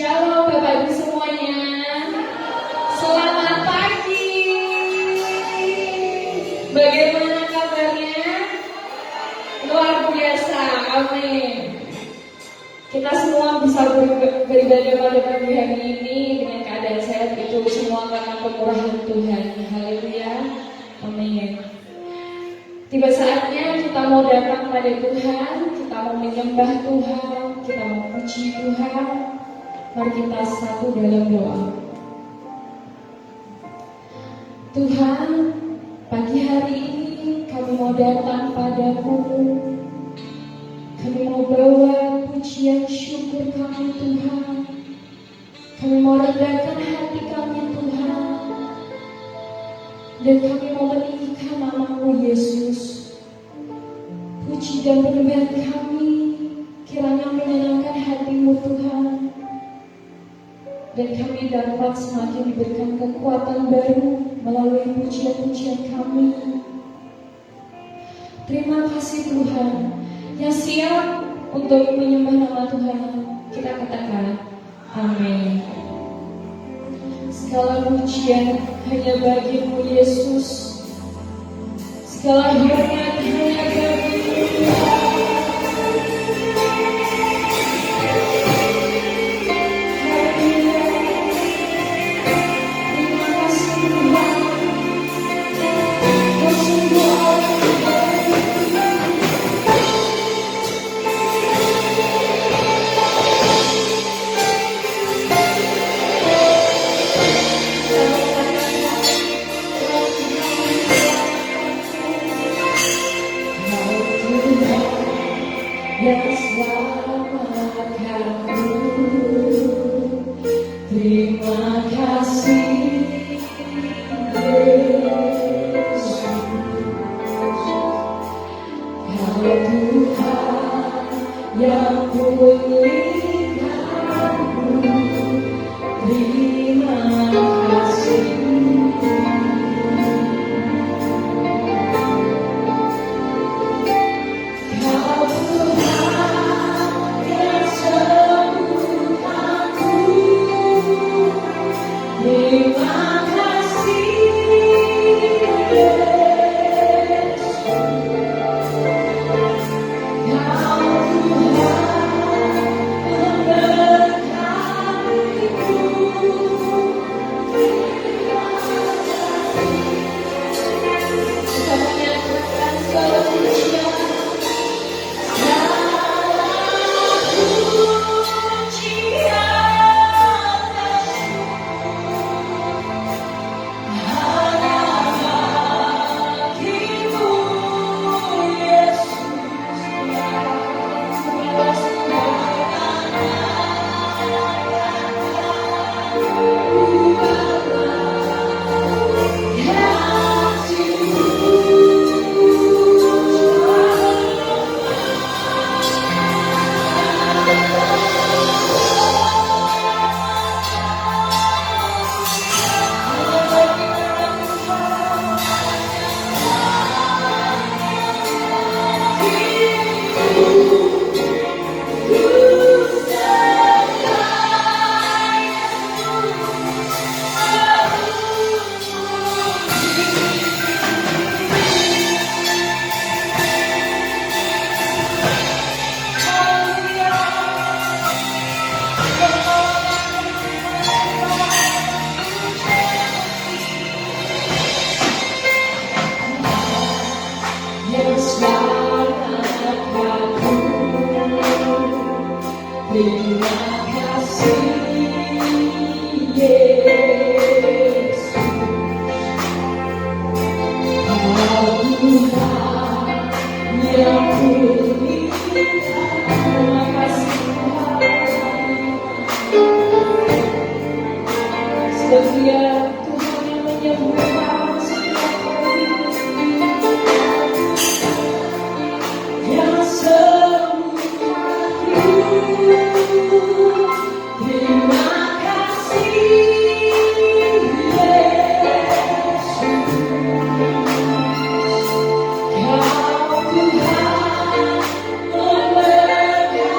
Shalom Bapak Ibu semuanya. Selamat pagi. Bagaimana kabarnya? Luar biasa. Amin. Kita semua bisa beribadah pada pagi hari ini dengan keadaan sehat, itu semua karena kemurahan Tuhan. Haleluya. Amin. Tiba saatnya kita mau datang pada Tuhan, kita mau menyembah Tuhan, kita mau puji Tuhan. Mari kita satu dalam doa. Tuhan, pagi hari ini kami mau datang padamu. Kami mau bawa pujian syukur kami Tuhan. Kami mau rendahkan hati kami Tuhan. Dan kami mau meninggikan nama-Mu Yesus. Puji dan penyembahan kami kiranya menyenangkan hati-Mu Tuhan. Dan kami dapat semakin diberikan kekuatan baru melalui pujian-pujian kami. Terima kasih Tuhan yang siap untuk menyembah nama Tuhan. Kita katakan amin. Segala pujian hanya bagi-Mu Yesus. Segala hormat hanya bagi-Mu Tuhan. Terima kasih Yesus, Kau Tuhan yang pulihkanku. Terima kasih Kau Tuhan yang sembuhkanku. Terima kasih Yesus, Kau Tuhan memberkatiku. Kita menyatakan segala pujian, yang selamatkan aku. Terima kasih Yesus, Kau Tuhan yang pulihkan. Terima kasih Tuhan, setiap Tuhan yang menyembuhkan setiap hari. Yang sembuhkanku. Terima kasih Yesus, Kau Tuhan memberkatiku.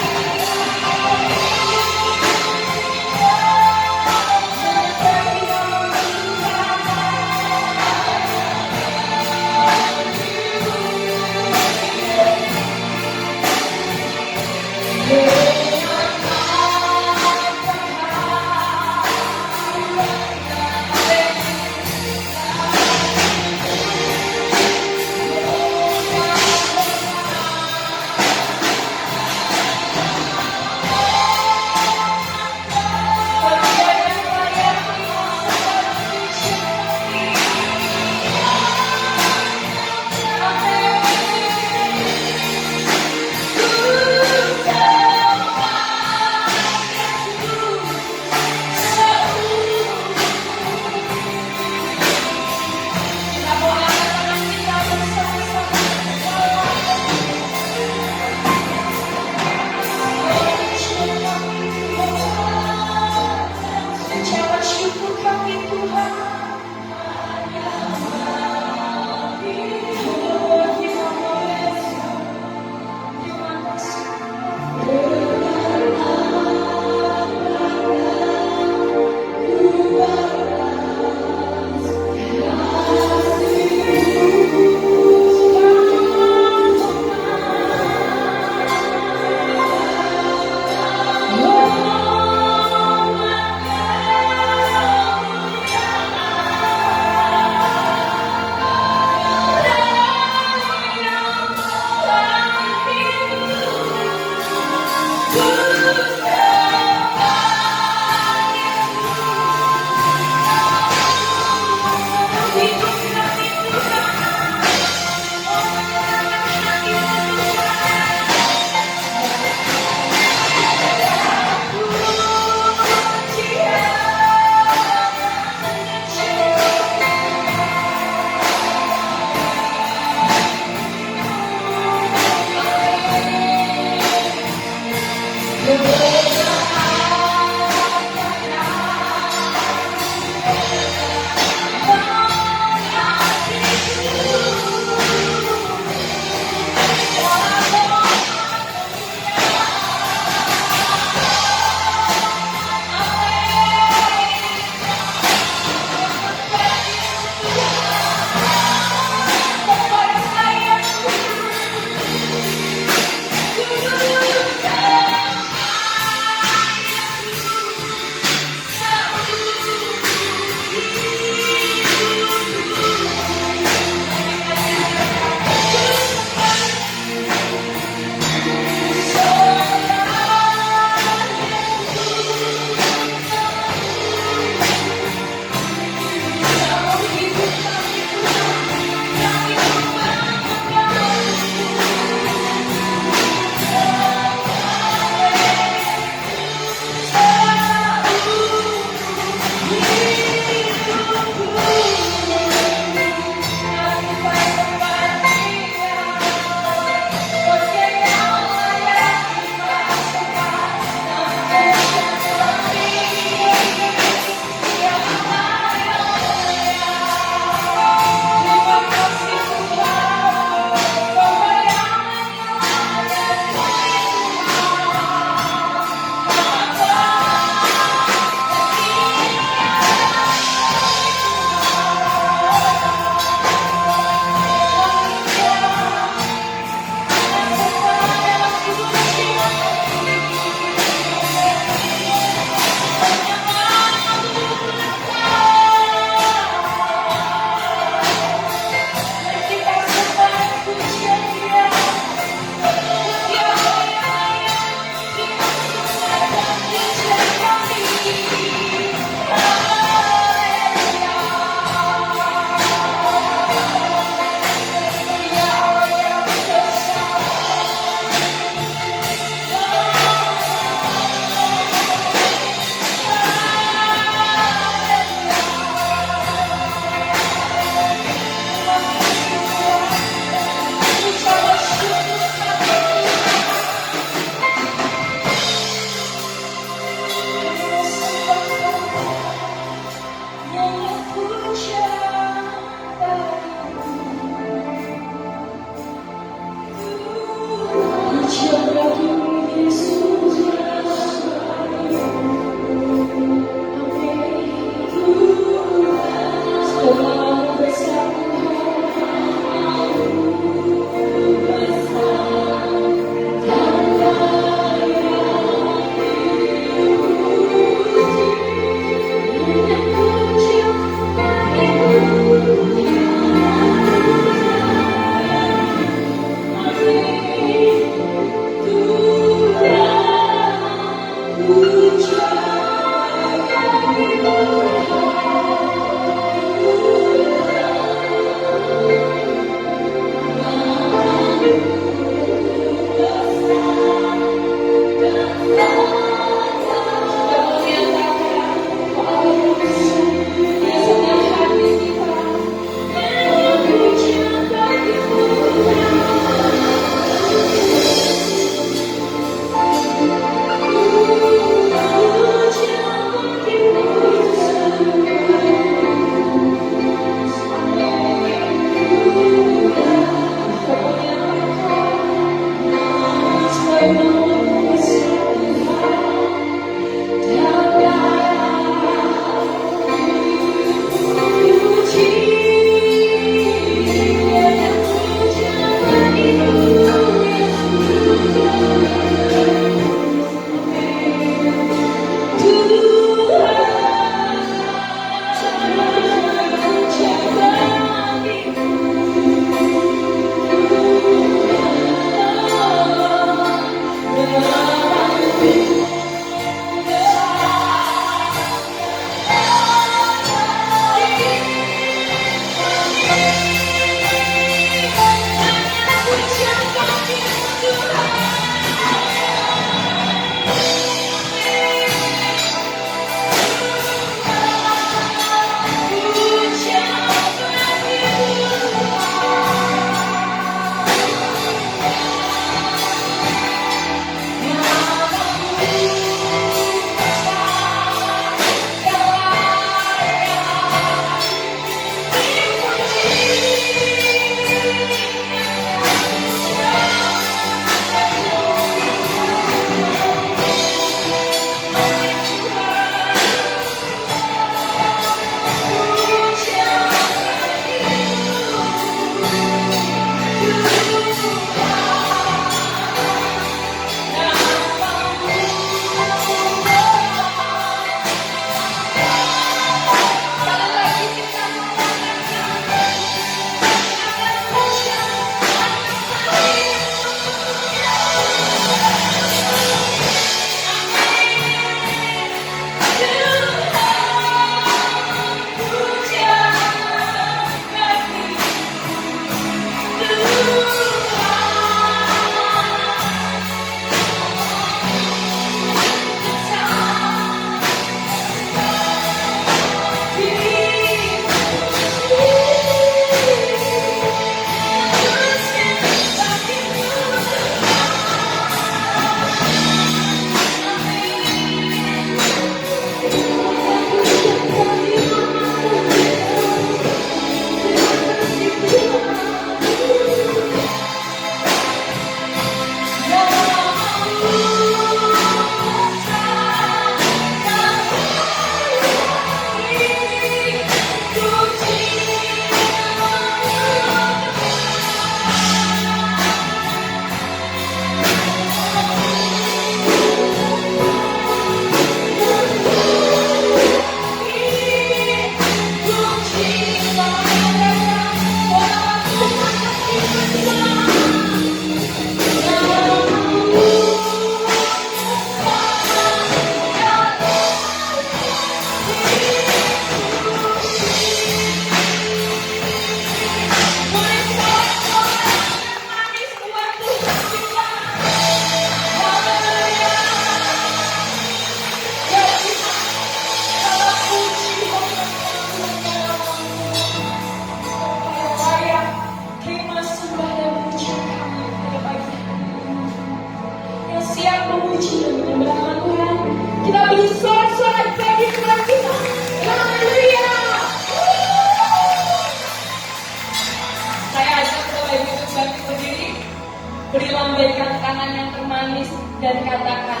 manis dan katakan,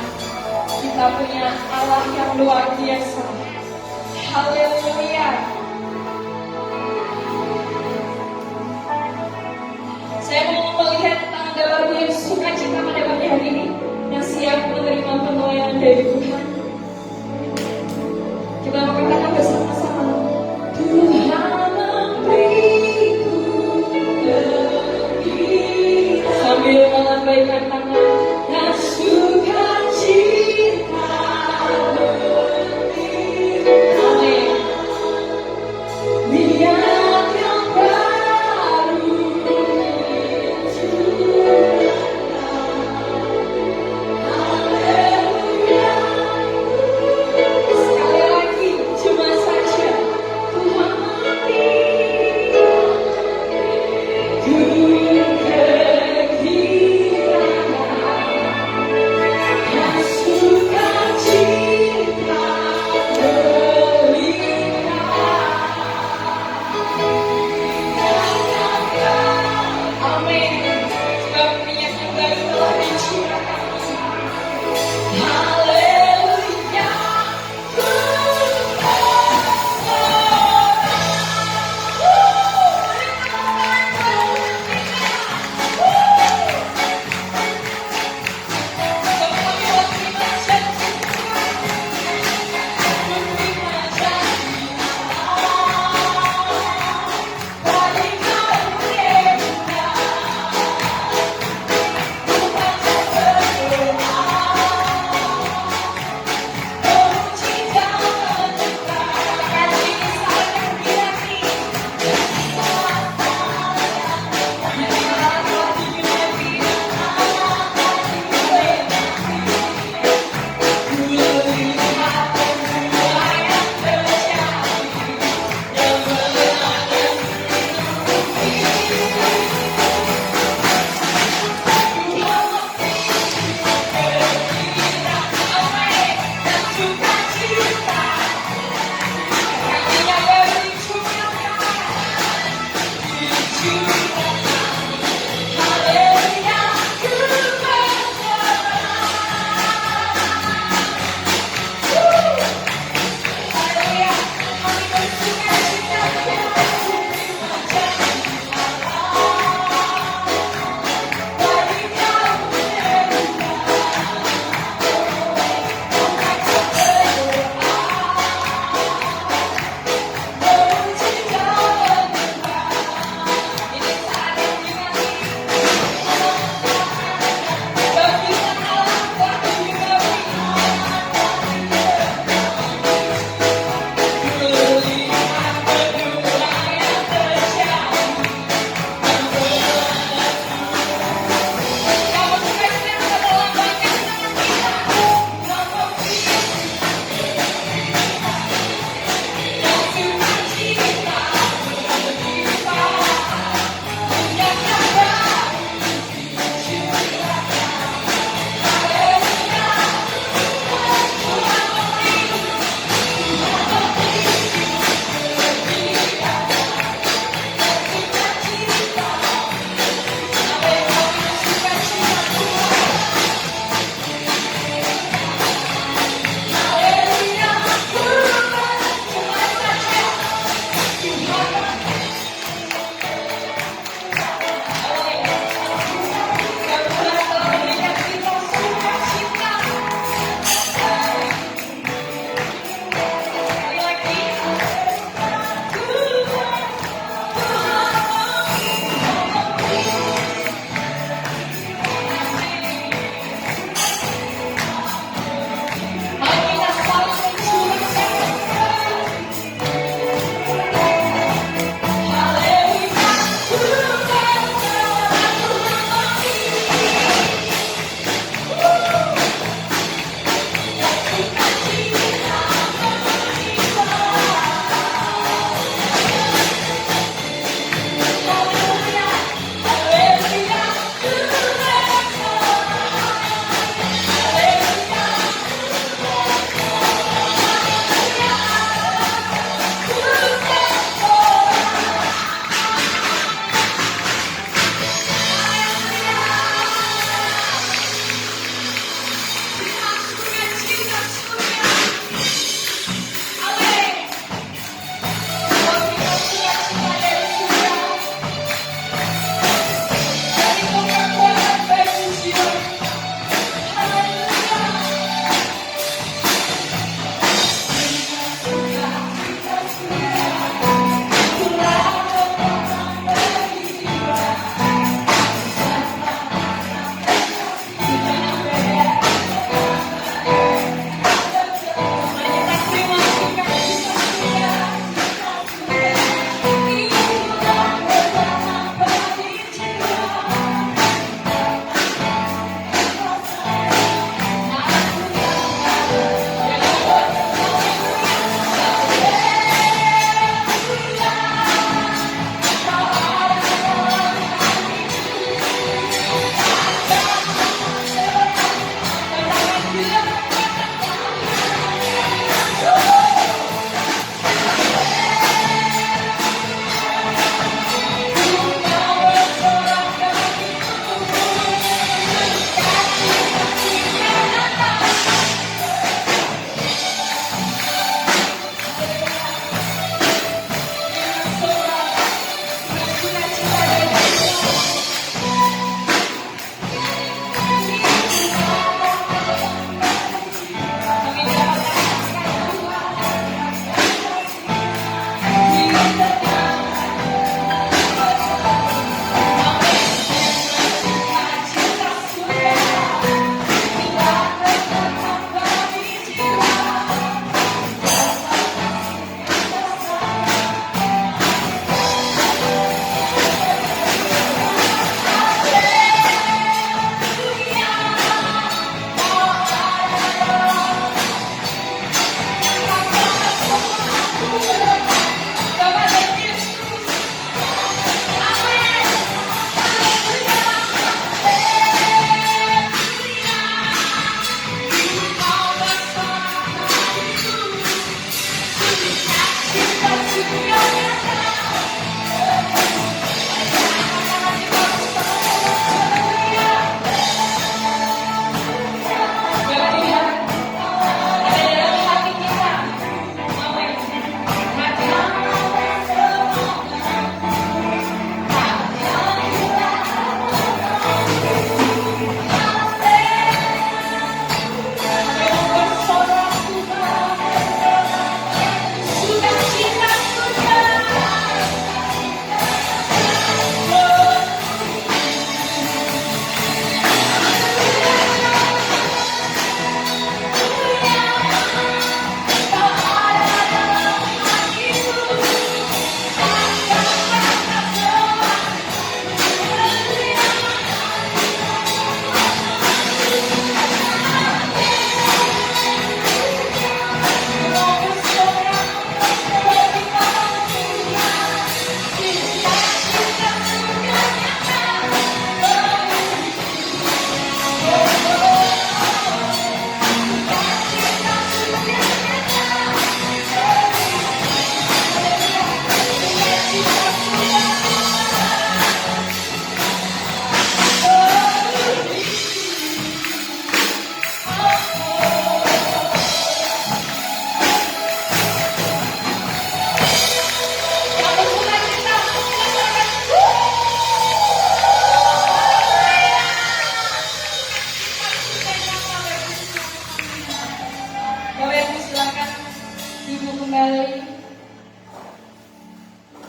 kita punya Allah yang luar biasa. Haleluya. Saya mau melihat tanda baru yang sukacita pada pagi hari ini, yang siap menerima penuaian dari Tuhan. Kita mau katakan bersama-sama, Tuhan memberiku lebih, sambil melambaikan tangan, dan sukacita lebih. Amin. Lihat yang baru itu. Haleluya. Sekali lagi, cuma saja Tuhan memberiku kegiatan.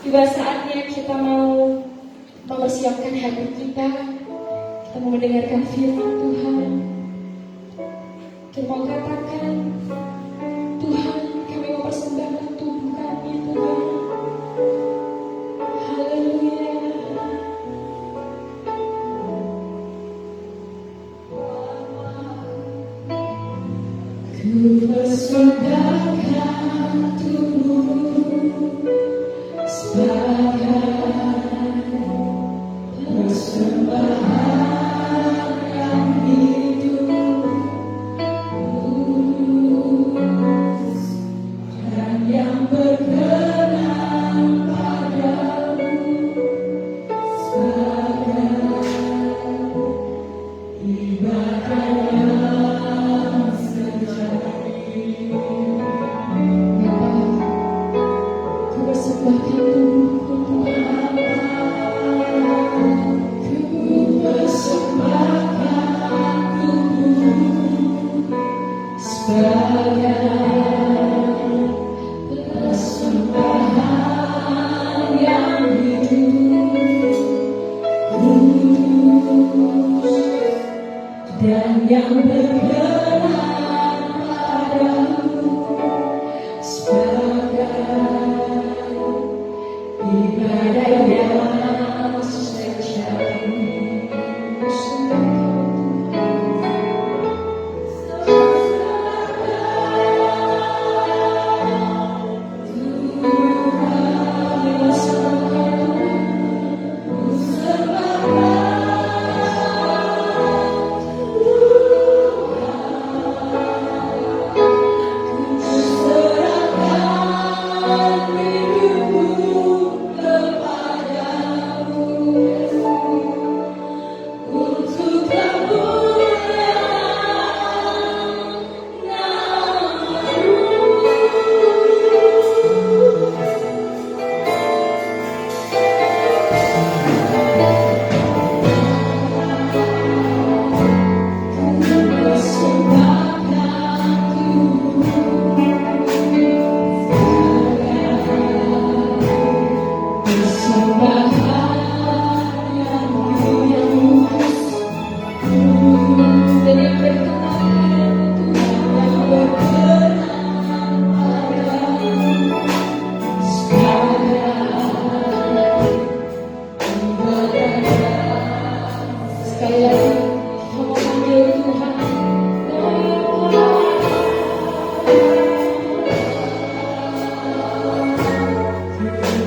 Tiba saatnya kita mau mempersiapkan hati kita mau mendengarkan firman Tuhan. Kita mau katakan, Tuhan, kami mau persembahkan tubuh kami, Tuhan. Haleluya. Ku persembahkan tubuh sebagai persembahan yang hidup, kudus, dan yang berkenan padamu, sebagai ibadah yang sejati. Ku persembahkan tubuhku, Tuhan. Persembahan yang hidup, kudus, dan yang berkenan padamu, sebagai ibadah yang sejati.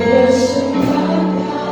Bersembahkan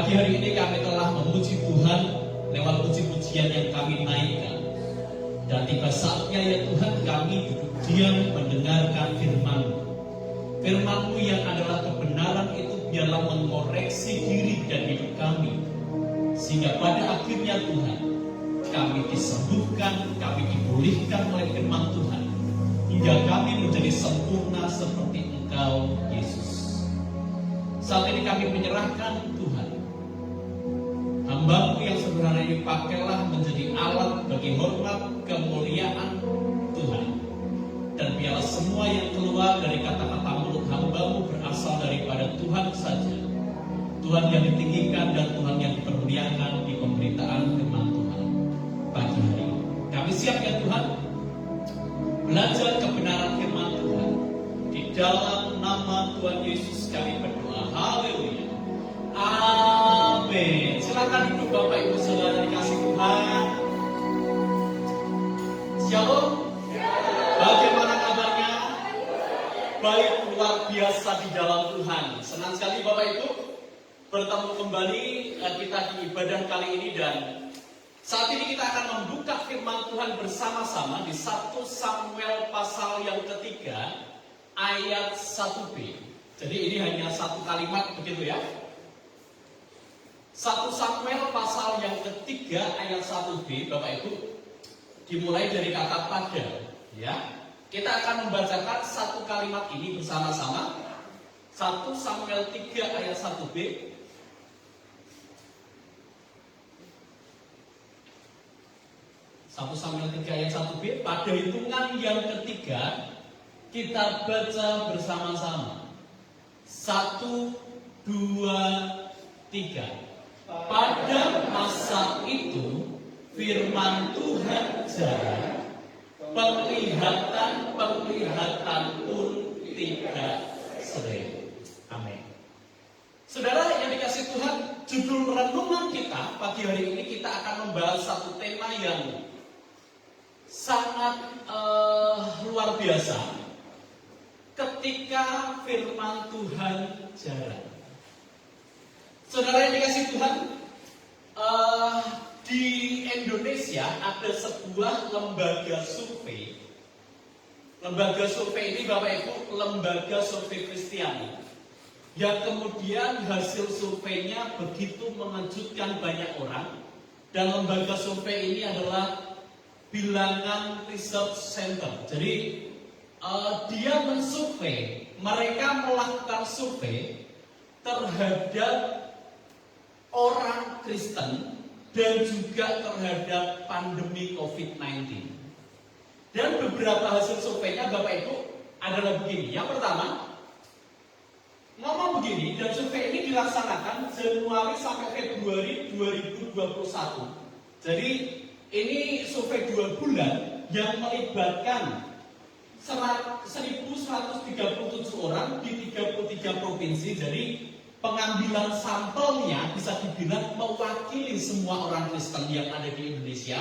Pagi hari ini kami telah memuji Tuhan lewat puji-pujian yang kami naikkan. Dan tiba saatnya ya Tuhan kami duduk diam mendengarkan firman-Mu. Firman-Mu yang adalah kebenaran itu biarlah mengoreksi diri dan hidup kami. Sehingga pada akhirnya Tuhan, kami disembuhkan, kami dipulihkan oleh firman Tuhan. Hingga kami menjadi sempurna seperti Engkau, Yesus. Saat ini kami menyerahkan Tuhan. Hamba-Mu yang sederhana ini pakailah menjadi alat bagi hormat kemuliaan Tuhan. Dan biarlah semua yang keluar dari kata-kata mulut hamba-Mu berasal daripada Tuhan saja. Tuhan yang ditinggikan dan Tuhan yang dipermuliakan di pemberitaan firman Tuhan pagi hari ini. Kami siap ya Tuhan belajar kebenaran firman Tuhan. Di dalam nama Tuhan Yesus kami berdoa. Haleluya. Amin. Silakan duduk Bapak Ibu Saudara dikasih Tuhan. Shalom. Bagaimana kabarnya? Baik, luar biasa di dalam Tuhan. Senang sekali Bapak Ibu bertemu kembali kita di ibadah kali ini, dan saat ini kita akan membuka firman Tuhan bersama-sama di 1 Samuel pasal yang ketiga ayat 1b. Jadi ini hanya satu kalimat begitu ya. 1 Samuel pasal yang ketiga ayat 1b, Bapak Ibu, dimulai dari kata pada ya. Kita akan membacakan satu kalimat ini bersama-sama. 1 Samuel 3 ayat 1b. 1 Samuel 3 ayat 1b, pada hitungan yang ketiga kita baca bersama-sama. 1, 2, 3. Pada masa itu firman Tuhan jarang, penglihatan pun tidak sering. Amin. Saudara yang dikasih Tuhan, judul renungan kita pagi hari ini kita akan membahas satu tema yang sangat luar biasa. Ketika firman Tuhan jarang. Saudara yang dikasih Tuhan, di Indonesia ada sebuah lembaga survei. Lembaga survei ini Bapak Ibu, lembaga survei Kristiani, yang kemudian hasil surveinya begitu mengejutkan banyak orang. Dan lembaga survei ini adalah Bilangan Research Center. Jadi dia mensurvei, mereka melakukan survei terhadap orang Kristen dan juga terhadap pandemi COVID-19. Dan beberapa hasil surveinya Bapak Ibu adalah begini. Yang pertama, ngomong begini, dan survei ini dilaksanakan Januari sampai Februari 2021. Jadi ini survei 2 bulan yang melibatkan 1.137 orang di 33 provinsi. Jadi pengambilan sampelnya bisa dibilang mewakili semua orang Kristen yang ada di Indonesia.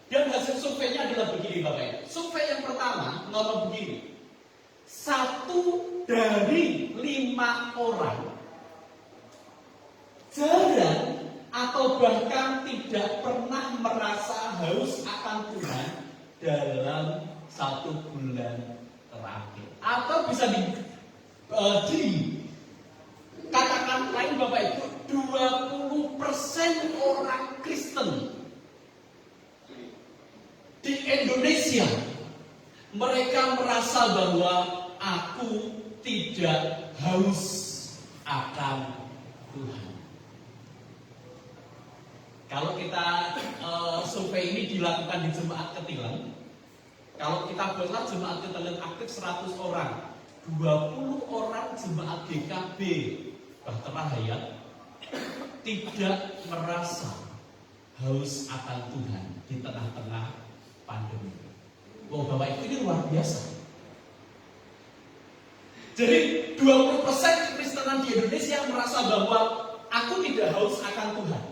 Dan hasil surveinya adalah begini Bapak Ibu. Survei yang pertama ngomong begini. 1 dari 5 orang jarang atau bahkan tidak pernah merasa haus akan Tuhan dalam 1 bulan terakhir. Atau bisa katakan lain Bapak Ibu, 20% orang Kristen di Indonesia mereka merasa bahwa aku tidak haus akan Tuhan. Kalau kita survei ini dilakukan di Jemaat Ketilang, kalau kita buatlah Jemaat Ketilang aktif 100 orang, 20 orang jemaat GKB Bahtera Hayat tidak merasa haus akan Tuhan di tengah-tengah pandemi. Wow, Bapak Ibu, ini luar biasa. Jadi 20% Kekristenan di Indonesia merasa bahwa aku tidak haus akan Tuhan.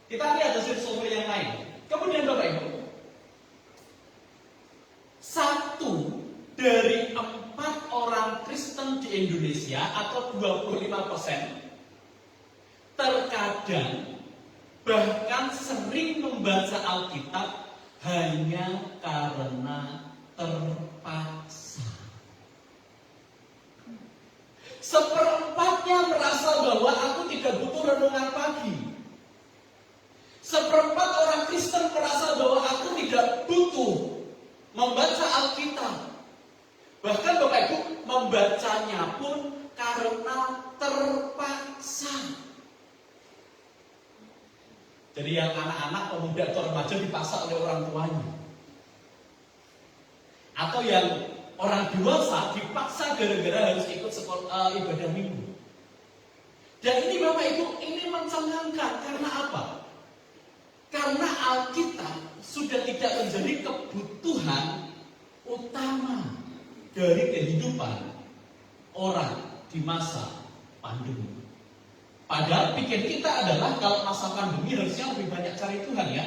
Kita lihat hasil survei yang lain. Kemudian Bapak Ibu, 1 dari 4 orang Kristen Kristen di Indonesia atau 25% terkadang bahkan sering membaca Alkitab hanya karena terpaksa. Seperempatnya merasa bahwa aku tidak butuh renungan pagi. Seperempat orang Kristen merasa bahwa aku tidak butuh membaca Alkitab. Bahkan Bapak Ibu membacanya pun karena terpaksa. Jadi yang anak-anak, pemuda atau remaja dipaksa oleh orang tuanya. Atau yang orang dewasa dipaksa gara-gara harus ikut sekolah ibadah minggu. Dan ini Bapak Ibu, ini mencengangkan. Karena apa? Karena Alkitab sudah tidak menjadi kebutuhan utama dari kehidupan orang di masa pandemi. Padahal pikir kita adalah kalau masa pandemi harusnya lebih banyak cari Tuhan ya.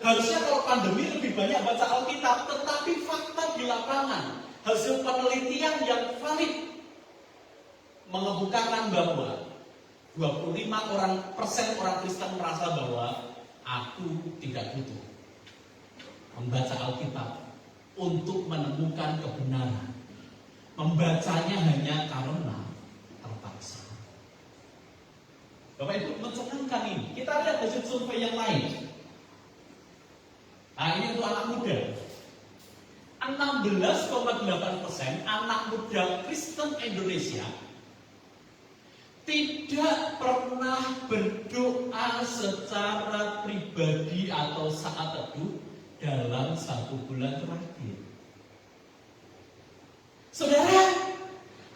Harusnya kalau pandemi lebih banyak baca Alkitab. Tetapi fakta di lapangan, hasil penelitian yang valid mengemukakan bahwa 25% orang Kristen merasa bahwa aku tidak butuh membaca Alkitab untuk menemukan kebenaran. Membacanya hanya karena terpaksa. Bapak Ibu, mencengangkan ini. Kita lihat hasil survei yang lain. Nah, ini untuk anak muda. 16,8% anak muda Kristen Indonesia tidak pernah berdoa secara pribadi atau saat teduh dalam 1 bulan terakhir. Saudara,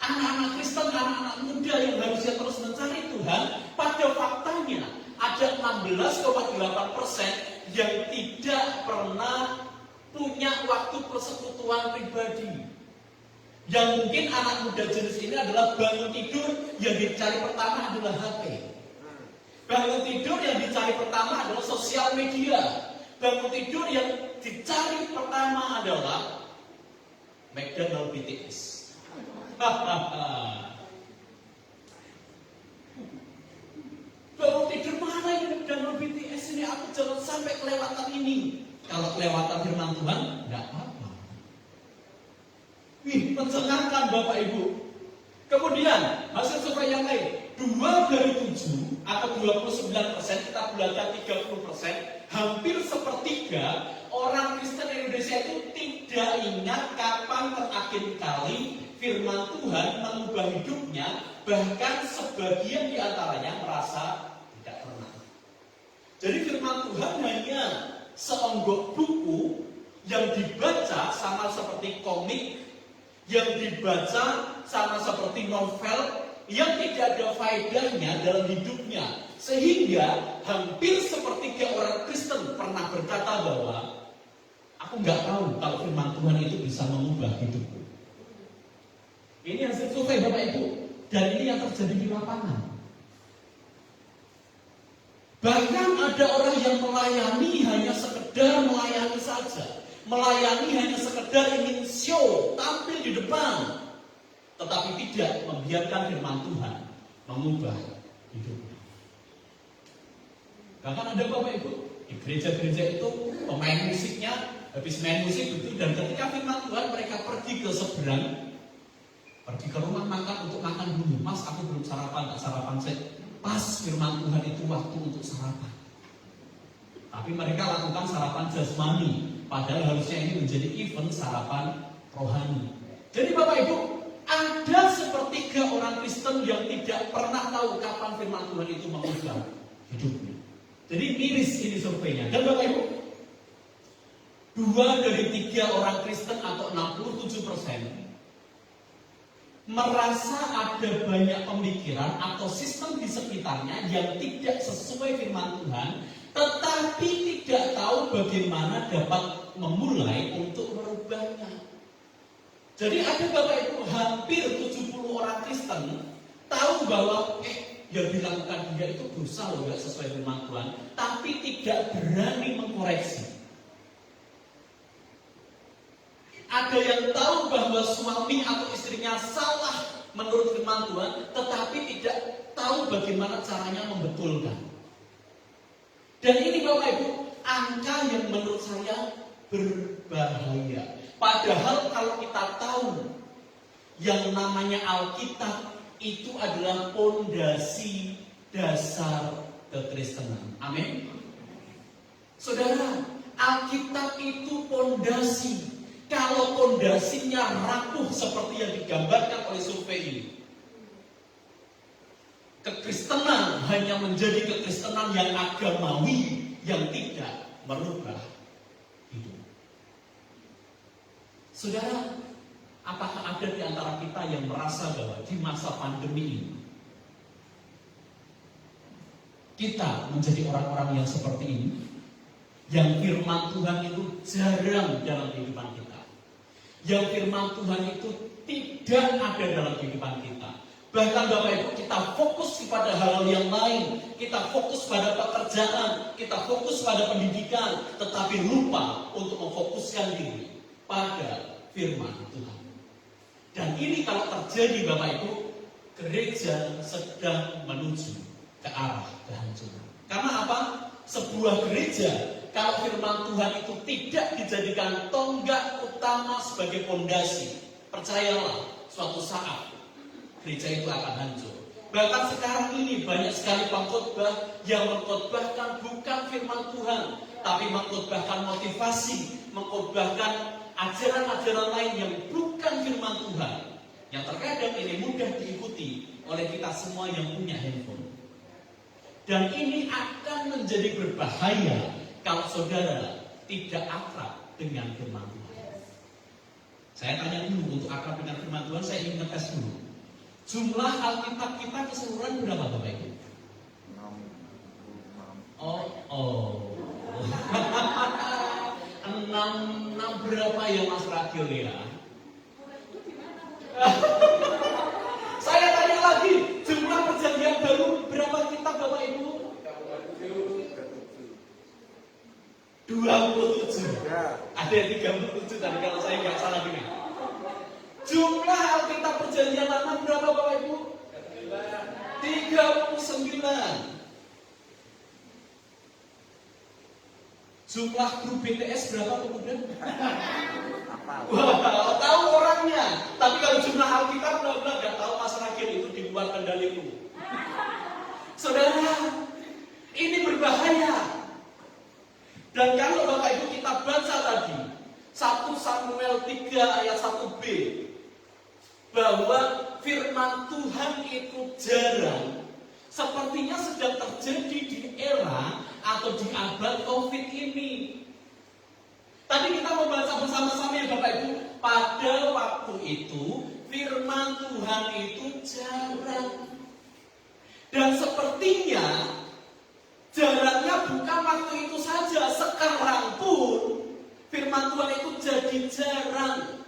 anak-anak Kristen, anak-anak muda yang harusnya terus mencari Tuhan, pada faktanya ada 16,8% yang tidak pernah punya waktu persekutuan pribadi. Yang mungkin anak muda jenis ini adalah bangun tidur yang dicari pertama adalah HP. Bangun tidur yang dicari pertama adalah sosial media. Bangun tidur yang dicari pertama adalah McDonald BTS. Bangun tidur mana ini McDonald BTS ini? Aku jangan sampai kelewatan ini. Kalau kelewatan firman Tuhan, enggak apa-apa. Wih, mencengangkan Bapak Ibu. Kemudian hasil survei yang lain, 2 dari 7 atau 29%, kita belajar 30%, hampir sepertiga orang Kristen Indonesia itu tidak ingat kapan terakhir kali firman Tuhan mengubah hidupnya, bahkan sebagian di antaranya merasa tidak pernah. Jadi firman Tuhan hanya seonggok buku yang dibaca sama seperti komik, yang dibaca sama seperti novel, yang tidak ada faedahnya dalam hidupnya. Sehingga hampir sepertiga orang Kristen pernah berkata bahwa aku nggak tahu kalau firman Tuhan itu bisa mengubah hidupku. Ini hasil survei Bapak Ibu, dan ini yang terjadi di lapangan. Bahkan ada orang yang melayani hanya sekedar melayani saja. Melayani hanya sekedar ingin show, tampil di depan, tetapi tidak membiarkan firman Tuhan mengubah hidupnya. Bahkan ada Bapak Ibu, di gereja-gereja itu pemain musiknya habis main musik itu, dan ketika firman Tuhan mereka pergi ke seberang, pergi ke rumah makan untuk makan dulu. Mas, aku belum sarapan, tak sarapan saya. Pas firman Tuhan itu waktu untuk sarapan. Tapi mereka lakukan sarapan jasmani. Padahal harusnya ini menjadi event sarapan rohani. Jadi Bapak Ibu, ada sepertiga orang Kristen yang tidak pernah tahu kapan firman Tuhan itu mengubah hidupnya. Jadi miris ini surveinya. Dan Bapak Ibu, 2 dari 3 orang Kristen atau 67% merasa ada banyak pemikiran atau sistem di sekitarnya yang tidak sesuai firman Tuhan, tetapi tidak tahu bagaimana dapat memulai untuk merubahnya. Jadi ada Bapak Ibu, hampir 70 orang Kristen tahu bahwa yang dilakukan dia itu dosa loh, gak sesuai firman Tuhan, tapi tidak berani mengkoreksi. Ada ada yang tahu bahwa suami atau istrinya salah menurut firman Tuhan, tetapi tidak tahu bagaimana caranya membetulkan. Dan ini Bapak Ibu, angka yang menurut saya berbahaya. Padahal kalau kita tahu yang namanya Alkitab itu adalah pondasi dasar kekristenan. Amin. Saudara, Alkitab itu pondasi. Kalau pondasinya rapuh seperti yang digambarkan oleh survei ini, kekristenan hanya menjadi kekristenan yang agamawi, yang tidak merubah hidup. Saudara, apakah ada di antara kita yang merasa bahwa di masa pandemi ini kita menjadi orang-orang yang seperti ini, yang firman Tuhan itu jarang dalam kehidupan kita, yang firman Tuhan itu tidak ada dalam kehidupan kita? Bahkan Bapak Ibu, kita fokus kepada hal yang lain, kita fokus pada pekerjaan, kita fokus pada pendidikan, tetapi lupa untuk memfokuskan diri pada firman Tuhan. Dan ini kalau terjadi Bapak Ibu, gereja sedang menuju ke arah kehancuran. Karena apa? Sebuah gereja, kalau firman Tuhan itu tidak dijadikan tonggak utama sebagai fondasi, percayalah, suatu saat gereja itu akan hancur. Bahkan sekarang ini banyak sekali pengkhotbah yang mengkhotbahkan bukan firman Tuhan, tapi mengkhotbahkan motivasi, mengkhotbahkan ajaran-ajaran lain yang bukan firman Tuhan, yang terkadang ini mudah diikuti oleh kita semua yang punya handphone. Dan ini akan menjadi berbahaya kalau saudara tidak akrab dengan firman Tuhan. Saya tanya dulu, untuk akrab dengan firman Tuhan saya ingin ngetes dulu. Jumlah Alkitab kita keseluruhan berapa Bapak Ibu? 6 berapa ya Mas Ragil ya? Saya tanya lagi, jumlah perjanjian baru berapa kitab Bapak Ibu? 27. Ada yang 37 tadi kalau saya nggak salah dengar. Jumlah Alkitab perjanjian lama berapa Bapak Ibu? 39. Jumlah grup BTS berapa kemudian? Wah, tahu orangnya. Tapi kalau jumlah Alkitab benar-benar nggak tahu Mas Ragil, itu di luar kendaliku. Saudara, ini berbahaya. Dan kalau Bapak Ibu kita baca tadi 1 Samuel 3 ayat 1b, bahwa firman Tuhan itu jarang, sepertinya sedang terjadi di era atau di abad COVID ini. Tadi kita membaca bersama-sama ya Bapak Ibu, pada waktu itu firman Tuhan itu jarang. Dan sepertinya jaraknya bukan waktu itu saja, sekarang pun firman Tuhan itu jadi jarang.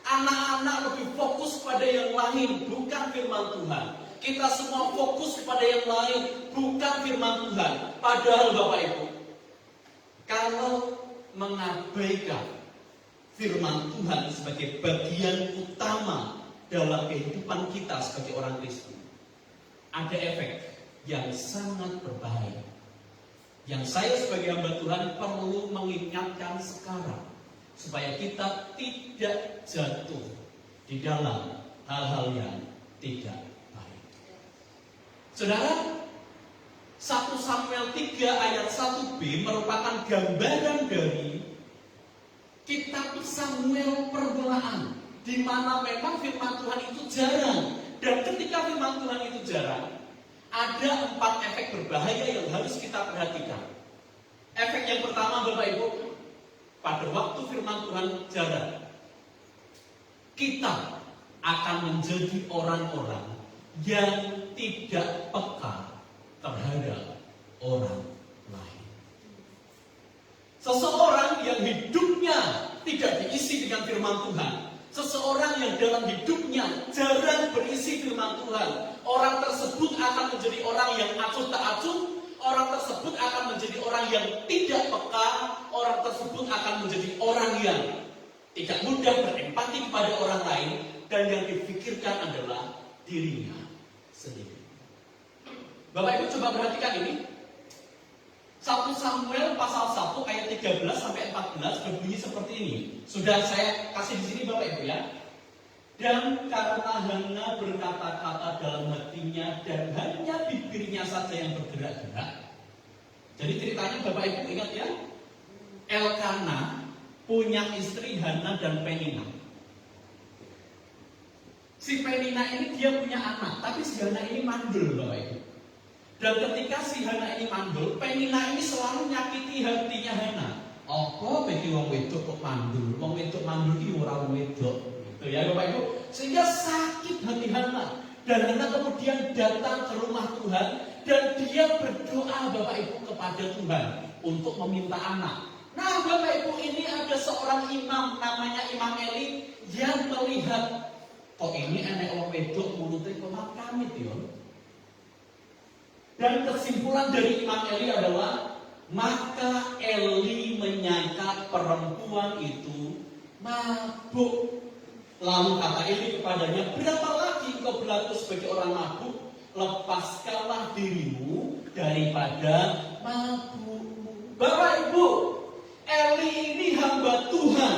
Anak-anak lebih fokus pada yang lain, bukan firman Tuhan. Kita semua fokus kepada yang lain, bukan firman Tuhan. Padahal Bapak Ibu, kalau mengabaikan firman Tuhan sebagai bagian utama dalam kehidupan kita sebagai orang Kristen, ada efek yang sangat berbahaya, yang saya sebagai hamba Tuhan perlu mengingatkan sekarang, supaya kita tidak jatuh di dalam hal-hal yang tidak baik. Saudara, 1 Samuel 3 ayat 1b merupakan gambaran dari kitab Samuel permulaan, di mana memang firman Tuhan itu jarang. Dan ketika firman Tuhan itu jarang, ada 4 efek berbahaya yang harus kita perhatikan. Efek yang pertama Bapak Ibu, pada waktu firman Tuhan jarang, kita akan menjadi orang-orang yang tidak peka terhadap orang lain. Seseorang yang hidupnya tidak diisi dengan firman Tuhan, seseorang yang dalam hidupnya jarang berisi firman Tuhan, orang tersebut akan menjadi orang yang acuh tak acuh, orang tersebut akan menjadi orang yang tidak peka, orang tersebut akan menjadi orang yang tidak mudah berempati kepada orang lain, dan yang difikirkan adalah dirinya sendiri. Bapak Ibu coba perhatikan ini. 1 Samuel pasal 1 ayat 13 sampai 14 berbunyi seperti ini. Sudah saya kasih di sini Bapak Ibu ya. Dan karena Hana berkata-kata dalam hatinya dan hanya bibirnya saja yang bergerak-gerak. Jadi ceritanya Bapak Ibu ingat ya, Elkana punya istri Hana dan Penina. Si Penina ini dia punya anak, tapi si Hana ini mandul Bapak Ibu. Dan ketika si Hana ini mandul, Penina ini selalu nyakiti hatinya Hana. Apa bagi wong wedok kok mandul? Wong wedok mandul iki ora wong wedok. Gitu ya Bapak Ibu. Sehingga sakit hati Hana. Dan Hana kemudian datang ke rumah Tuhan dan dia berdoa Bapak Ibu kepada Tuhan untuk meminta anak. Nah Bapak Ibu, ini ada seorang imam namanya Imam Eli yang melihat kok ini enek wong wedok mulutnya kok makamit ya. Dan kesimpulan dari Imam Eli adalah, maka Eli menyangka perempuan itu mabuk. Lalu kata Eli kepadanya, berapa lagi engkau berlaku sebagai orang mabuk? Lepaskanlah dirimu daripada mabuk. Bapak Ibu, Eli ini hamba Tuhan.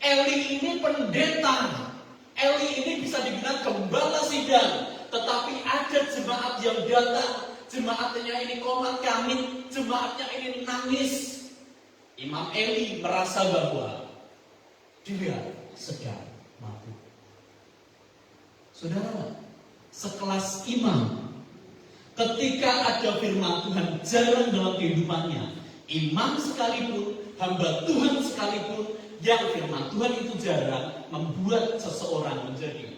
Eli ini pendeta. Eli ini bisa dibilang gembala sidang. Tetapi ada jemaat yang datang, jemaatnya ini komat kamit, jemaatnya ini nangis. Imam Eli merasa bahwa dia sedang mabuk. Saudara, sekelas imam, ketika ada firman Tuhan jarang dalam kehidupannya, imam sekalipun, hamba Tuhan sekalipun, yang firman Tuhan itu jarang, membuat seseorang menjadi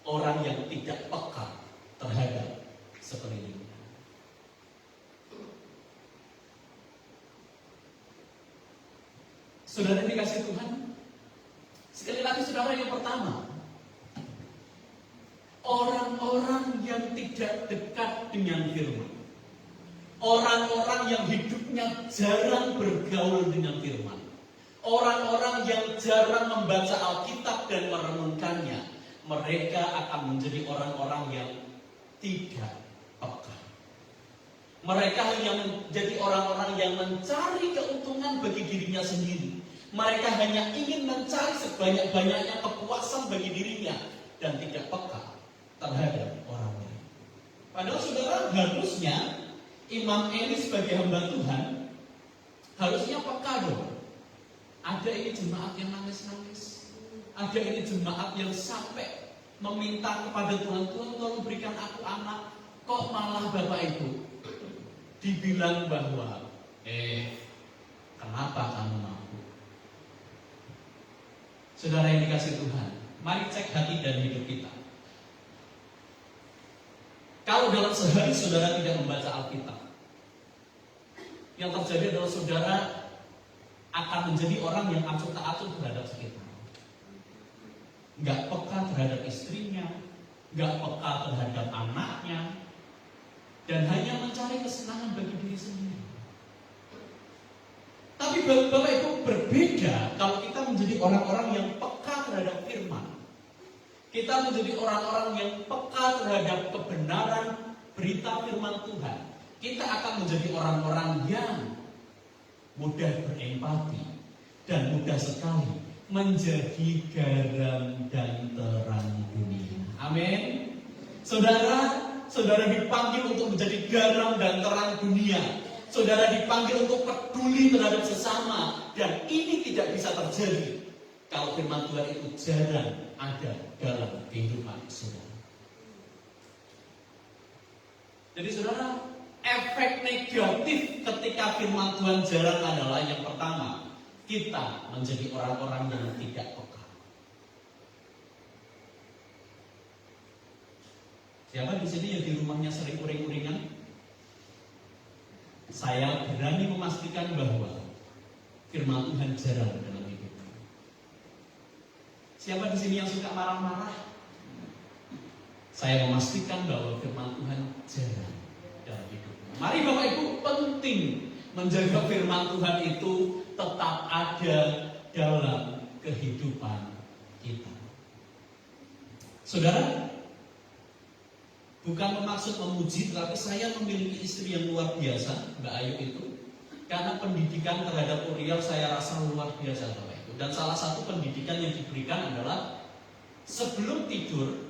orang yang tidak peka terhadap sekelilingnya. Saudara dikasih Tuhan, sekali lagi saudara, yang pertama, orang-orang yang tidak dekat dengan firman, orang-orang yang hidupnya jarang bergaul dengan firman, orang-orang yang jarang membaca Alkitab dan merenungkannya, mereka akan menjadi orang-orang yang tidak peka. Mereka hanya menjadi orang-orang yang mencari keuntungan bagi dirinya sendiri. Mereka hanya ingin mencari sebanyak-banyaknya kepuasan bagi dirinya dan tidak peka terhadap orang lain. Padahal saudara, harusnya Imam Eli sebagai hamba Tuhan harusnya peka dong. Ada ini jemaat yang nangis-nangis. Ada ini jemaat yang sampai meminta kepada Tuhan, Tuhan tolong berikan aku anak. Kok malah Bapak Ibu dibilang bahwa kenapa kamu mabuk? Saudara yang dikasih Tuhan, mari cek hati dan hidup kita. Kalau dalam sehari saudara tidak membaca Alkitab, yang terjadi adalah saudara akan menjadi orang yang acuh tak acuh terhadap sekitar. Gak peka terhadap istrinya, gak peka terhadap anaknya, dan hanya mencari kesenangan bagi diri sendiri. Tapi Bapak Ibu, berbeda kalau kita menjadi orang-orang yang peka terhadap firman. Kita menjadi orang-orang yang peka terhadap kebenaran berita firman Tuhan. Kita akan menjadi orang-orang yang mudah berempati dan mudah sekali menjadi garam dan terang dunia. Amin. Saudara dipanggil untuk menjadi garam dan terang dunia. Saudara dipanggil untuk peduli terhadap sesama. Dan ini tidak bisa terjadi kalau firman Tuhan itu jarang ada dalam kehidupan saudara. Jadi saudara, efek negatif ketika firman Tuhan jarang adalah yang pertama, kita menjadi orang-orang yang tidak peka. Siapa di sini yang di rumahnya sering uring-uringan? Saya berani memastikan bahwa firman Tuhan jarang dalam hidupnya. Siapa di sini yang suka marah-marah? Saya memastikan bahwa firman Tuhan jarang dalam hidupnya. Mari Bapak Ibu, penting menjaga firman Tuhan itu tetap ada dalam kehidupan kita. Saudara, bukan bermaksud memuji, tetapi saya memiliki istri yang luar biasa, Mbak Ayu itu. Karena pendidikan terhadap Uriel saya rasa luar biasa, Bapak Ibu. Dan salah satu pendidikan yang diberikan adalah sebelum tidur,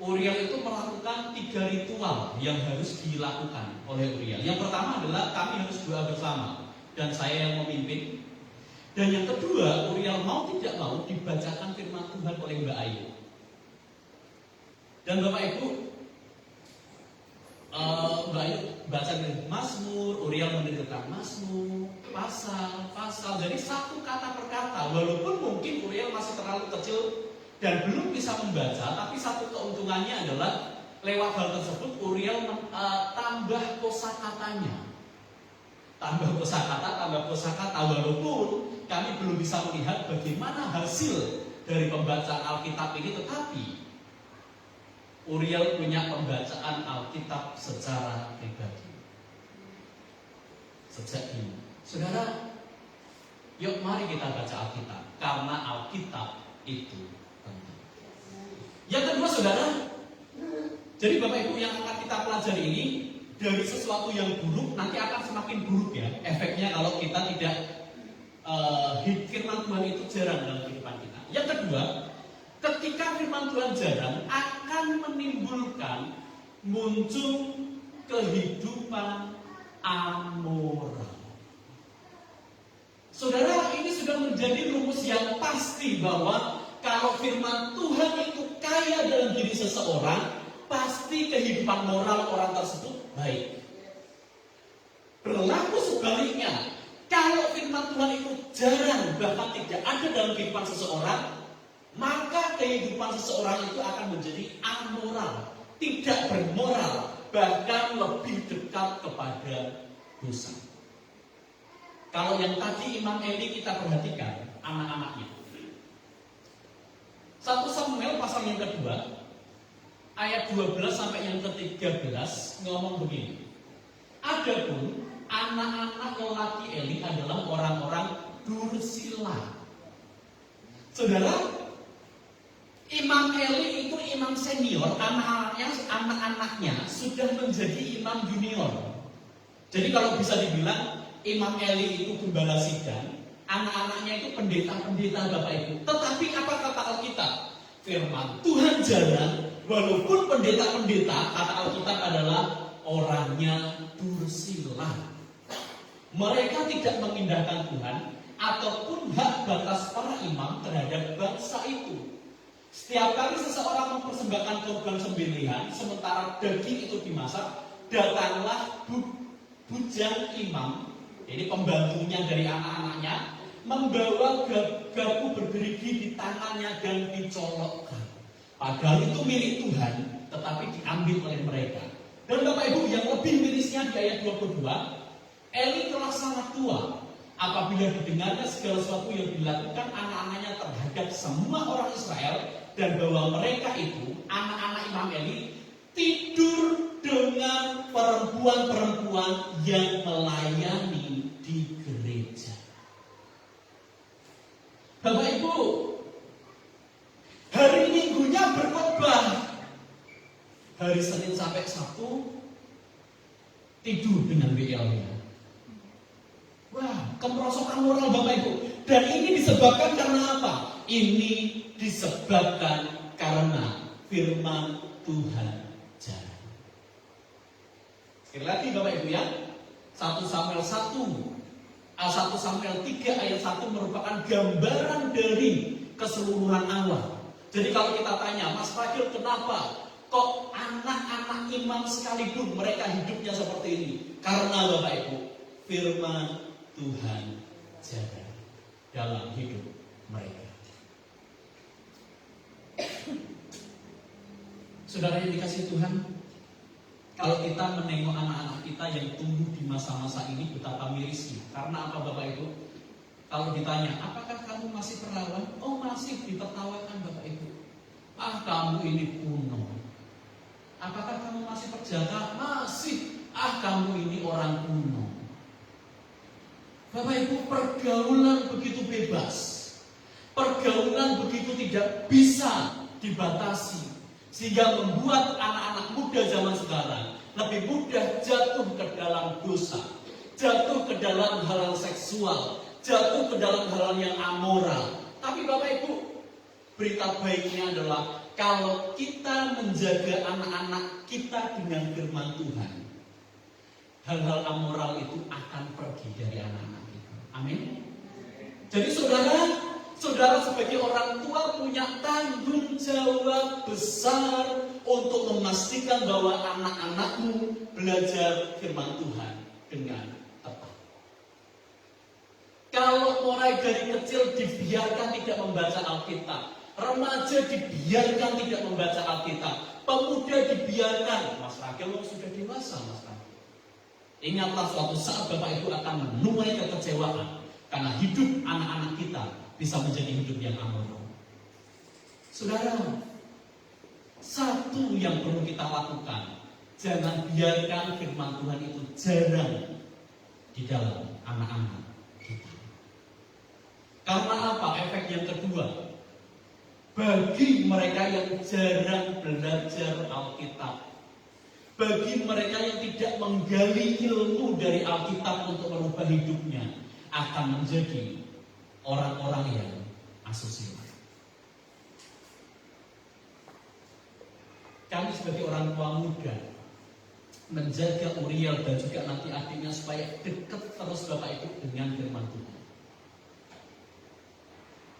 Uriel itu melakukan 3 ritual yang harus dilakukan oleh Uriel. Yang pertama adalah kami harus doa bersama, dan saya yang memimpin. Dan yang kedua, Uriel mau tidak mau dibacakan firman Tuhan oleh Mbak Ayu. Dan Bapak Ibu, Mbak Ayu baca dari Mazmur, Uriel mendengarkan Mazmur, pasal. Jadi satu kata per kata, walaupun mungkin Uriel masih terlalu kecil dan belum bisa membaca, tapi satu keuntungannya adalah lewat hal tersebut Uriel tambah kosakatanya. Tambah kosakata, walaupun kami belum bisa melihat bagaimana hasil dari pembacaan Alkitab ini, tetapi Uriel punya pembacaan Alkitab secara pribadi. Sejak ini, saudara, yuk mari kita baca Alkitab, karena Alkitab itu penting. Yang kedua, saudara, jadi Bapak Ibu yang akan kita pelajari ini, dari sesuatu yang buruk nanti akan semakin buruk ya efeknya kalau kita tidak firman Tuhan itu jarang dalam kehidupan kita. Yang kedua, ketika firman Tuhan jarang akan menimbulkan muncul kehidupan amoral. Saudara, ini sudah menjadi rumus yang pasti bahwa kalau firman Tuhan itu kaya dalam diri seseorang, pasti kehidupan moral orang tersebut baik. Berlaku sebaliknya, kalau firman Tuhan itu jarang bahkan tidak ada dalam kehidupan seseorang, maka kehidupan seseorang itu akan menjadi amoral, tidak bermoral, bahkan lebih dekat kepada dosa. Kalau yang tadi Imam Eli kita perhatikan anak-anaknya. 1 Samuel pasal yang kedua ayat 12 sampai yang ke-13 ngomong begini. Adapun anak-anak lelaki Eli adalah orang-orang dursila. Saudara, Imam Eli itu imam senior, anak-anaknya sudah menjadi imam junior. Jadi kalau bisa dibilang Imam Eli itu gembala sidang, anak-anaknya itu pendeta-pendeta Bapak Ibu. Tetapi apa kata Alkitab? Firman Tuhan jarang, walaupun pendeta-pendeta, kata Alkitab adalah orangnya dursila. Mereka tidak mengindahkan Tuhan ataupun hak batas para imam terhadap bangsa itu. Setiap kali seseorang mempersembahkan korban sembelihan, sementara daging itu dimasak, datanglah bujang imam, jadi pembantunya dari anak-anaknya, membawa garpu bergerigi di tangannya dan dicolokkan. Padahal itu milik Tuhan, tetapi diambil oleh mereka. Dan Bapak Ibu, yang lebih mirisnya di ayat 22, Eli telah sangat tua apabila didengarnya segala sesuatu yang dilakukan anak-anaknya terhadap semua orang Israel, dan bahwa mereka itu, anak-anak Imam Eli, tidur dengan perempuan-perempuan yang melayani di gereja. Bapak Ibu, hari Minggunya berkhotbah, hari Senin sampai Sabtu tidur dengan WL-nya. Wah, kemerosokan moral Bapak Ibu. Dan ini disebabkan karena apa? Ini disebabkan karena firman Tuhan jarang. Sekali lagi Bapak Ibu ya, 1 Samuel 3 ayat 1 merupakan gambaran dari keseluruhan awal. Jadi kalau kita tanya, Mas Fadil, kenapa kok anak-anak imam sekalipun mereka hidupnya seperti ini? Karena Bapak Ibu, firman Tuhan jarang dalam hidup mereka. Saudara yang dikasihi Tuhan, kalau kita menengok anak-anak kita yang tumbuh di masa-masa ini, betapa mirisnya. Karena apa Bapak Ibu? Kalau ditanya, apakah kamu masih perawan? Oh, masih, ditertawakan Bapak Ibu. Ah, kamu ini kuno. Apakah kamu masih perjaka? Masih. Ah, kamu ini orang kuno. Bapak Ibu, pergaulan begitu bebas. Pergaulan begitu tidak bisa dibatasi, sehingga membuat anak-anak muda zaman sekarang lebih mudah jatuh ke dalam dosa, jatuh ke dalam hal-hal seksual, jatuh ke dalam hal-hal yang amoral. Tapi Bapak Ibu, berita baiknya adalah kalau kita menjaga anak-anak kita dengan firman Tuhan, hal-hal amoral itu akan pergi dari anak-anak kita. Amin. Jadi saudara sebagai orang tua punya tanggung jawab besar untuk memastikan bahwa anak-anakmu belajar firman Tuhan dengan tepat. Kalau mulai dari kecil dibiarkan tidak membaca Alkitab, remaja dibiarkan tidak membaca Alkitab, pemuda dibiarkan, Mas Rakel sudah dewasa, Mas Rakel. Ingatlah suatu saat Bapak Ibu akan menuai kekecewaan karena hidup anak-anak kita bisa menjadi hidup yang amoral. Saudara, satu yang perlu kita lakukan, jangan biarkan firman Tuhan itu jarang di dalam anak-anak kita. Karena apa? Efek yang kedua, bagi mereka yang jarang belajar Alkitab, bagi mereka yang tidak menggali ilmu dari Alkitab untuk merubah hidupnya, akan menjadi orang-orang yang asosial. Kami sebagai orang tua muda menjaga Uriel dan juga nanti adiknya supaya dekat terus Bapak Ibu dengan firman Tuhan.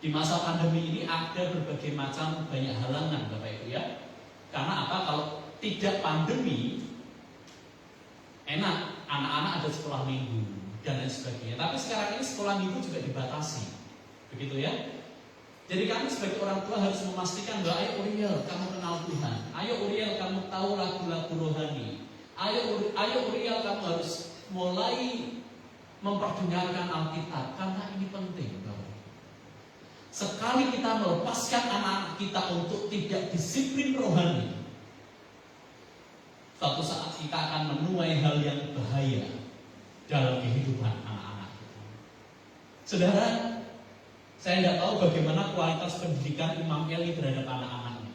Di masa pandemi ini ada berbagai macam banyak halangan Bapak Ibu ya. Karena apa? Kalau tidak pandemi, enak, anak-anak ada sekolah minggu dan lain sebagainya. Tapi sekarang ini sekolah minggu juga dibatasi, begitu ya. Jadi kami sebagai orang tua harus memastikan bahwa ayo Uriel, kamu kenal Tuhan. Ayo Uriel, kamu tahu lagu-lagu rohani. Ayo Uriel, kamu harus mulai memperdengarkan Alkitab karena ini penting. Sekali kita melepaskan anak-anak kita untuk tidak disiplin rohani, suatu saat kita akan menuai hal yang bahaya dalam kehidupan anak-anak kita. Saudara, saya tidak tahu bagaimana kualitas pendidikan Imam Eli terhadap anak-anaknya,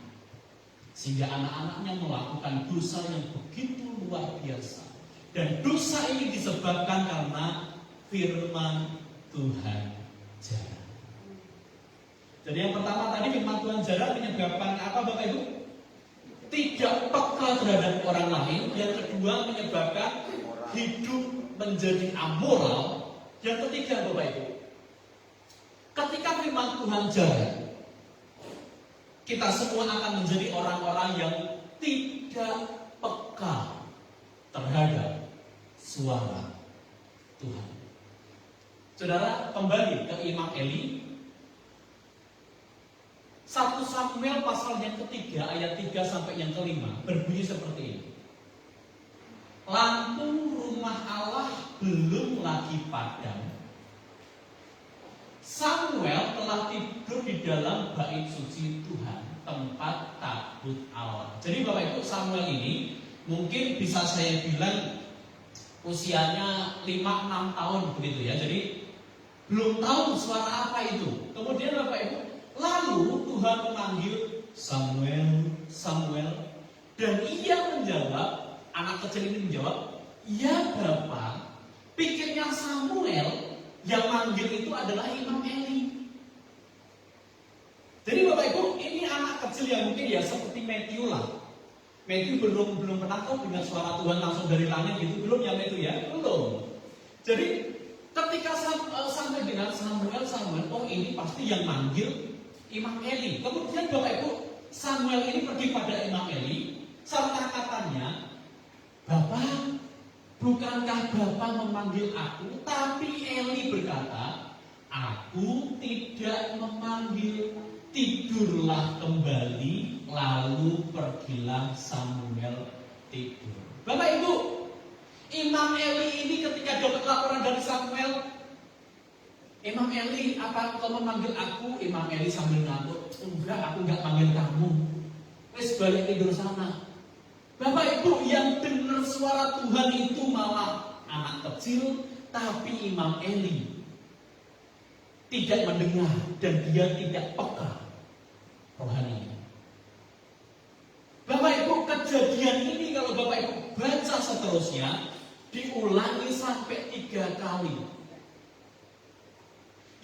sehingga anak-anaknya melakukan dosa yang begitu luar biasa. Dan dosa ini disebabkan karena firman Tuhan jarang. Jadi yang pertama tadi, firman Tuhan jarang menyebabkan apa Bapak Ibu? Tidak peka terhadap orang lain. Yang kedua, menyebabkan hidup menjadi amoral. Yang ketiga Bapak Ibu, ketika firman Tuhan jarang, kita semua akan menjadi orang-orang yang tidak peka terhadap suara Tuhan. Saudara, kembali ke Imam Eli. 1 Samuel pasal yang ketiga ayat 3 sampai yang kelima berbunyi seperti ini. Lampu rumah Allah belum lagi padam, Samuel telah tidur di dalam bait suci Tuhan, tempat tabut Allah. Jadi Bapak Ibu, Samuel ini mungkin bisa saya bilang usianya 5-6 tahun begitu ya. Jadi belum tahu suara apa itu. Kemudian Bapak Ibu, lalu Tuhan memanggil Samuel, Samuel, dan ia menjawab, anak kecil ini menjawab, ya Bapak. Pikirnya Samuel yang manggil itu adalah Imam Eli. Jadi Bapak Ibu, ini anak kecil yang mungkin ya seperti Matthew lah. Matthew belum pernah tahu dengan suara Tuhan langsung dari langit gitu, belum ya Matthew ya, belum. Jadi ketika sampai dengan Samuel, oh ini pasti yang manggil Imam Eli. Kemudian Bapak Ibu, Samuel ini pergi pada Imam Eli serta katanya, Bapak, bukankah Bapak memanggil aku? Tapi Eli berkata, aku tidak memanggil. Tidurlah kembali. Lalu pergilah Samuel tidur. Bapak Ibu, Imam Eli ini ketika dapat laporan dari Samuel, Imam Eli, apa kau memanggil aku? Imam Eli sambil ngantuk, enggak, aku enggak panggil kamu. Wes balik tidur sana. Bapak Ibu, yang dengar suara Tuhan itu malah anak kecil, tapi Imam Eli. tidak mendengar, dan dia tidak peka rohaninya. Bapak Ibu, kejadian ini kalau Bapak Ibu baca seterusnya, diulangi sampai 3 kali.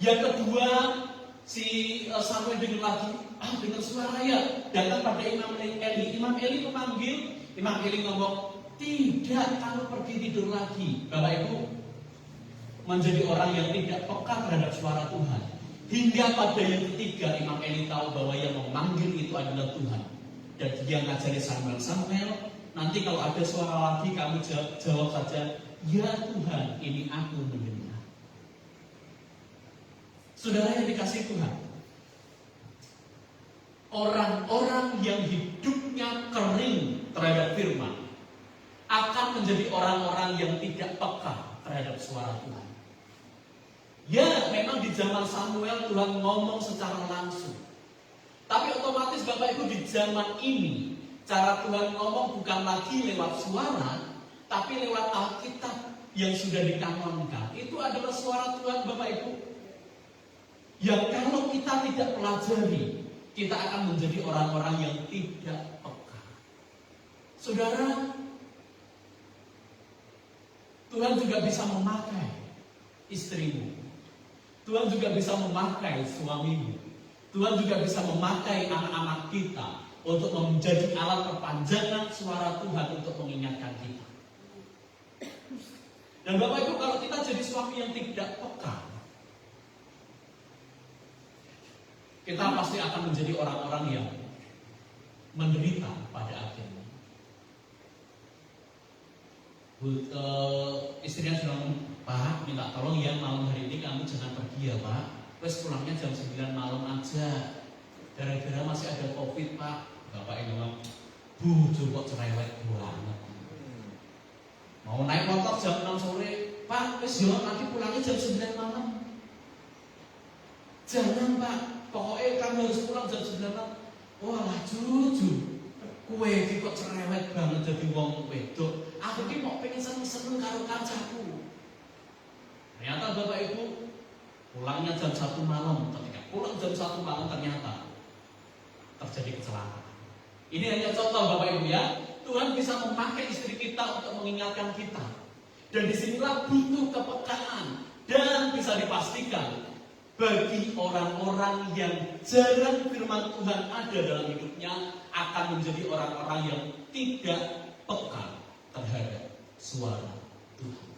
Yang kedua, si Samuel dengar lagi, dengar suara ya, datang pada Imam Eli. Imam Eli memanggil, Imam Eli ngomong, tidak, kamu pergi tidur lagi. Bapak Ibu, menjadi orang yang tidak peka terhadap suara Tuhan. Hingga pada yang ketiga, Imam Eli tahu bahwa yang memanggil itu adalah Tuhan. Dan dia ngajari Samuel, nanti kalau ada suara lagi kamu jawab saja, ya Tuhan, ini aku mendengar. Saudara yang dikasihi Tuhan, orang-orang yang hidupnya kering terhadap firman akan menjadi orang-orang yang tidak peka terhadap suara Tuhan. Ya, memang di zaman Samuel Tuhan ngomong secara langsung. Tapi otomatis Bapak Ibu di zaman ini, cara Tuhan ngomong bukan lagi lewat suara, tapi lewat Alkitab yang sudah dikanonkan. Itu adalah suara Tuhan Bapak Ibu. Yang kalau kita tidak pelajari, kita akan menjadi orang-orang yang tidak peka. Saudara, Tuhan juga bisa memakai istrimu. Tuhan juga bisa memakai suamimu. Tuhan juga bisa memakai anak-anak kita untuk menjadi alat perpanjangan suara Tuhan untuk mengingatkan kita. Dan Bapak Ibu, kalau kita jadi suami yang tidak peka, kita pasti akan menjadi orang-orang yang menderita pada akhirnya. Istrinya sudah ngomong, Pak, minta tolong ya malam hari ini kamu jangan pergi ya Pak. Terus pulangnya jam 9 malam aja. Gara-gara masih ada COVID Pak. Bapak ini ngomong, kok cerewet banget. Mau naik motor jam 6 sore, Pak, terus ya nanti pulangnya jam 9 malam. Jangan Pak, pokoknya kamu harus pulang jam 9 malam. Wah jujur, kue iki kok cerewet banget jadi wong wedok. Aku ki mau pengen seneng-seneng karo kancaku. Ternyata Bapak Ibu pulangnya jam 1 malam. Ketika pulang jam 1 malam ternyata terjadi kecelakaan. Ini hanya contoh Bapak Ibu ya. Tuhan bisa memakai istri kita untuk mengingatkan kita. Dan disinilah butuh kepekaan. Dan bisa dipastikan bagi orang-orang yang jarang firman Tuhan ada dalam hidupnya akan menjadi orang-orang yang tidak peka terhadap suara Tuhan.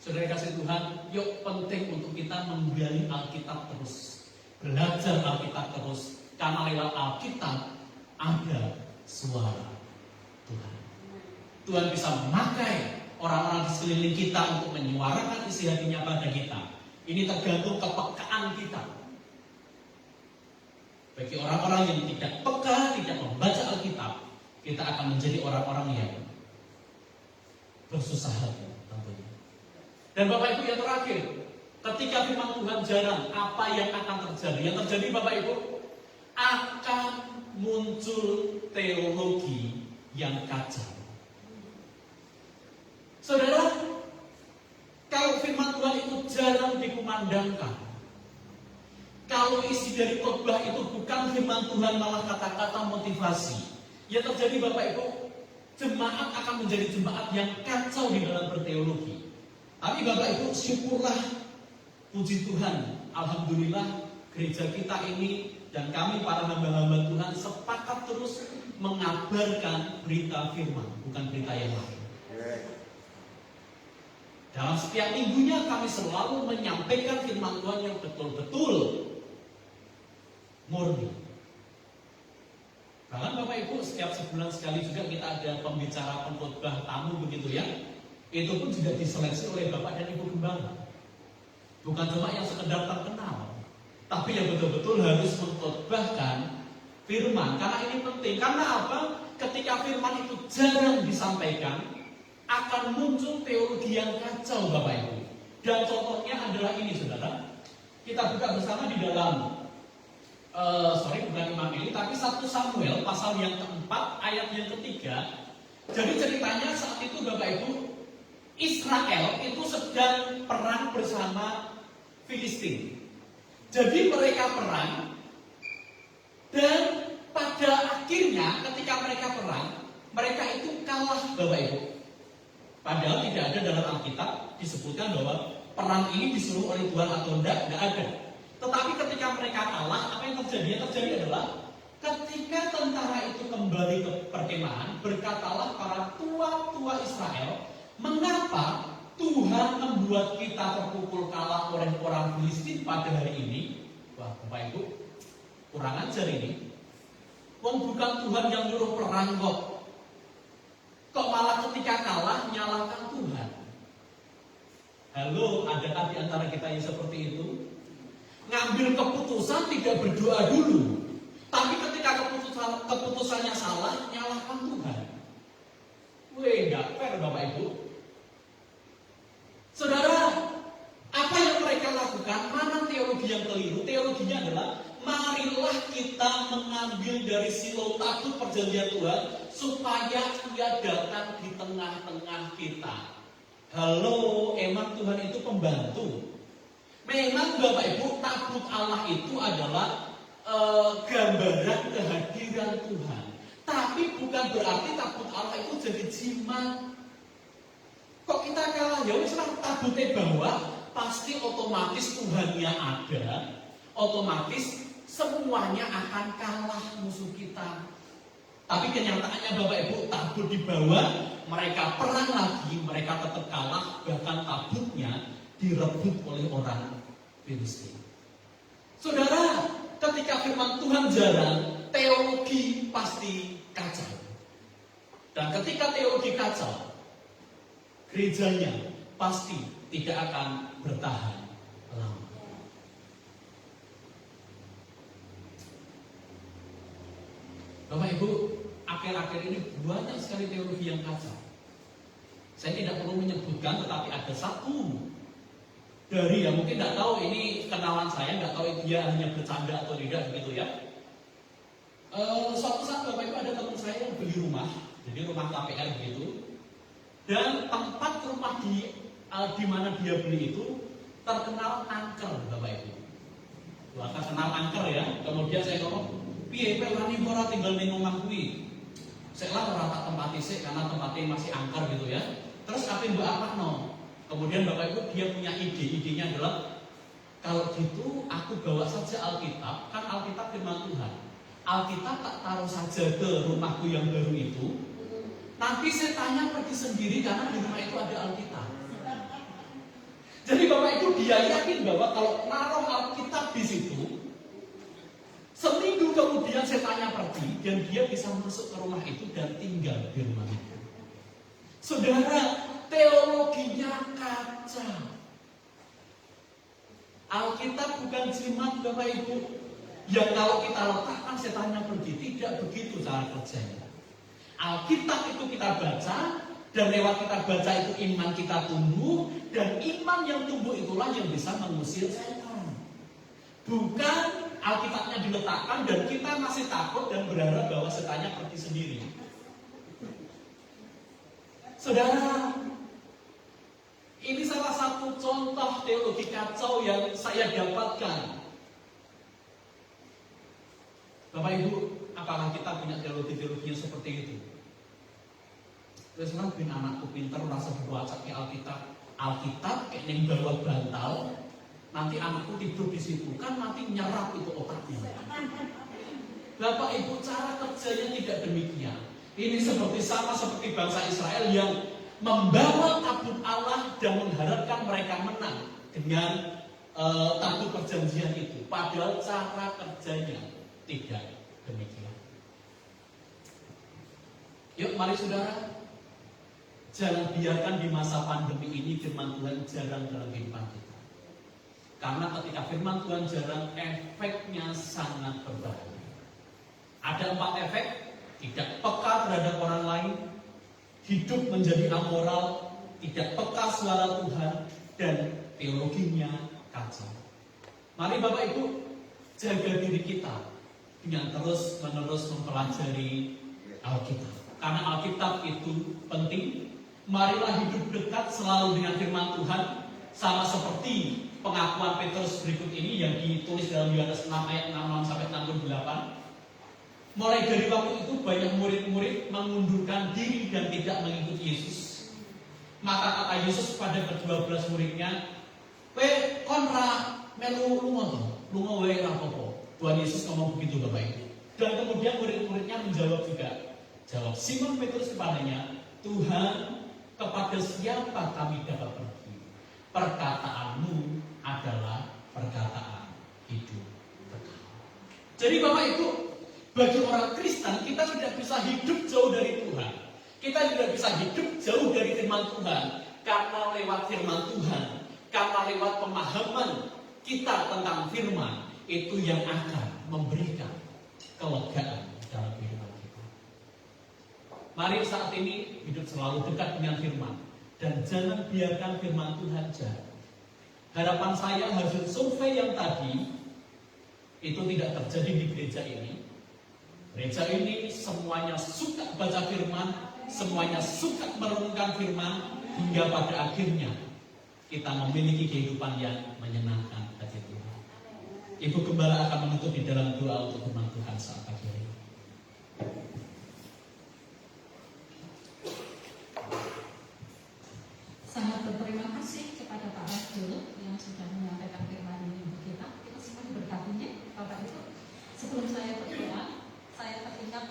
Saudara kasih Tuhan, yuk penting untuk kita menggali Alkitab terus, belajar Alkitab terus, karena lewat Alkitab ada suara Tuhan. Tuhan bisa memakai orang-orang di sekeliling kita untuk menyuarakan isi hatinya pada kita. Ini tergantung kepekaan kita. Bagi orang-orang yang tidak peka, tidak membaca Alkitab, kita akan menjadi orang-orang yang bersusah hati tentunya. Dan Bapak Ibu yang terakhir, ketika firman Tuhan jarang, apa yang akan terjadi? Yang terjadi Bapak Ibu, akan muncul teologi yang kacau. Saudara, kalau firman Tuhan itu jarang dikumandangkan, kalau isi dari khotbah itu bukan firman Tuhan malah kata-kata motivasi, yang terjadi Bapak Ibu, jemaat akan menjadi jemaat yang kacau di dalam berteologi. Tapi Bapak Ibu, syukurlah, puji Tuhan, alhamdulillah gereja kita ini dan kami para hamba-hamba Tuhan sepakat terus mengabarkan berita firman, bukan berita yang lain. Dalam setiap minggunya kami selalu menyampaikan firman Tuhan yang betul-betul murni. Bahkan Bapak Ibu, setiap sebulan sekali juga kita ada pembicara pengkhotbah tamu begitu ya. Itu pun juga diseleksi oleh Bapak dan Ibu Gembala. Bukan cuma yang sekedar terkenal, tapi yang betul-betul harus mengkhotbahkan firman. Karena ini penting. Karena apa? Ketika firman itu jarang disampaikan, akan muncul teologi yang kacau Bapak Ibu. Dan contohnya adalah ini saudara. Kita buka bersama di dalam bukan Imam Eli, tapi 1 Samuel pasal yang keempat ayat yang ketiga. Jadi ceritanya saat itu Bapak Ibu, Israel itu sedang perang bersama Filistin. Jadi mereka perang, dan pada akhirnya ketika mereka perang, mereka itu kalah, Bapak Ibu. Padahal tidak ada dalam Alkitab disebutkan bahwa perang ini disuruh oleh Tuhan atau enggak ada. Tetapi ketika mereka kalah, apa yang terjadi? Yang terjadi adalah ketika tentara itu kembali ke perkemahan, berkatalah para tua-tua Israel, mengapa Tuhan membuat kita terpukul kalah oleh orang Filistin pada hari ini? Wah, Bapak Ibu, kurang ajar ini. Wong bukan Tuhan yang nyuruh perang kok. Kok malah ketika kalah nyalahkan Tuhan? Halo, adakah di antara kita yang seperti itu? Ngambil keputusan tidak berdoa dulu, tapi ketika keputusannya salah, nyalahkan Tuhan. Weh, gak fair Bapak Ibu. Saudara, apa yang mereka lakukan? Mana teologi yang keliru? Teologinya adalah, marilah kita mengambil dari silau tabut perjanjian Tuhan, supaya Dia datang di tengah-tengah kita. Halo, emang Tuhan itu pembantu? Memang Bapak Ibu, tabut Allah itu adalah gambaran kehadiran Tuhan. Tapi bukan berarti tabut Allah itu jadi jimat. Kok kita kalah? Ya wis lah, tabutnya bawa, pasti otomatis Tuhannya ada, otomatis semuanya akan kalah musuh kita. Tapi kenyataannya Bapak Ibu, tabut dibawa, mereka perang lagi, mereka tetap kalah, bahkan tabutnya direbut oleh orang Filistin. Saudara, ketika firman Tuhan jarang, teologi pasti kacau. Dan ketika teologi kacau, gerejanya pasti tidak akan bertahan lama. Bapak Ibu, akhir-akhir ini banyak sekali teologi yang kacau. Saya tidak perlu menyebutkan, tetapi ada satu dari, ya mungkin tidak tahu ini kenalan saya, tidak tahu dia hanya bercanda atau tidak begitu ya. Suatu saat Bapak Ibu ada teman saya yang beli rumah, jadi rumah KPR begitu. Dan tempat rumah di mana dia beli itu terkenal angker, Bapak Ibu. Wah, terkenal angker ya. Kemudian saya ngomong, piye wani ora tinggal ning omah kuwi. Saya lah ora tak tempati sik karena tempatnya masih angker gitu ya. Terus apa mbok apakno? Kemudian Bapak Ibu dia punya idenya adalah, kalau gitu aku bawa saja Alkitab, kan Alkitab firman Tuhan. Alkitab tak taruh saja ke rumahku yang baru itu. Nanti setannya pergi sendiri karena di rumah itu ada Alkitab. Jadi Bapak Ibu dia yakin bahwa kalau naruh Alkitab di situ, seminggu kemudian setannya pergi dan dia bisa masuk ke rumah itu dan tinggal di rumah itu. Saudara, teologinya kacau. Alkitab bukan jimat Bapak Ibu, yang kalau kita letakkan setannya pergi. Tidak begitu cara kerjanya. Alkitab itu kita baca, dan lewat kita baca itu iman kita tumbuh, dan iman yang tumbuh itulah yang bisa mengusir setan. Bukan Alkitabnya diletakkan dan kita masih takut dan berharap bahwa setannya pergi sendiri. Saudara, ini salah satu contoh teologi kacau yang saya dapatkan. Bapak Ibu, apakah kita punya teologi-teologi yang seperti itu? Terus kan bin anakku pinter merasa dibaca ke Alkitab kayak yang bawa bantal, nanti anakku tidur di situ, kan nanti nyerap itu otaknya. Bapak Ibu, cara kerjanya tidak demikian. Ini sama seperti bangsa Israel yang membawa tabut Allah dan mengharapkan mereka menang dengan tabut perjanjian itu. Padahal cara kerjanya tidak demikian. Yuk mari saudara, jangan biarkan di masa pandemi ini firman Tuhan jarang dalam kehidupan kita. Karena ketika firman Tuhan jarang, efeknya sangat berbahaya. Ada 4 efek: tidak peka terhadap orang lain, hidup menjadi amoral, tidak peka suara Tuhan, dan teologinya kacau. Mari Bapak Ibu jaga diri kita dengan terus-menerus mempelajari Alkitab. Karena Alkitab itu penting, Marilah hidup dekat selalu dengan firman Tuhan, sama seperti pengakuan Petrus berikut ini yang ditulis dalam Yohanes 6 ayat 66 sampai 68. Mulai dari waktu itu banyak murid-murid mengundurkan diri dan tidak mengikuti Yesus. Maka kata Yesus pada ke-12 muridnya, "We konra melu lunga wae ra apa-apa." Tuhan Yesus ngomong begitu Bapak Ibu. Dan kemudian murid-muridnya menjawab juga. Jawab Simon Petrus kepadanya, "Tuhan, kepada siapa kami dapat pergi? Perkataanmu adalah perkataan hidup kekal." Jadi Bapak Ibu, bagi orang Kristen kita tidak bisa hidup jauh dari Tuhan. Kita tidak bisa hidup jauh dari firman Tuhan. Karena lewat firman Tuhan, karena lewat pemahaman kita tentang firman, itu yang akan memberikan kelegaan dalam kehidupan kita. Mari saat ini hidup selalu dekat dengan firman, dan jangan biarkan firman Tuhan jauh. Harapan saya hasil survei yang tadi itu tidak terjadi di gereja ini. Gereja ini semuanya suka baca firman, semuanya suka merenungkan firman, hingga pada akhirnya kita memiliki kehidupan yang menyenangkan hati Tuhan. Ibu Gembala akan menutup di dalam doa untuk firman Tuhan saat pagi ini. Sangat berterima kasih kepada Pak Rasul yang sudah menyampaikan firman ini untuk kita. Kita semua berkatinya, Bapak Ibu. Sebelum saya berdoa, saya teringat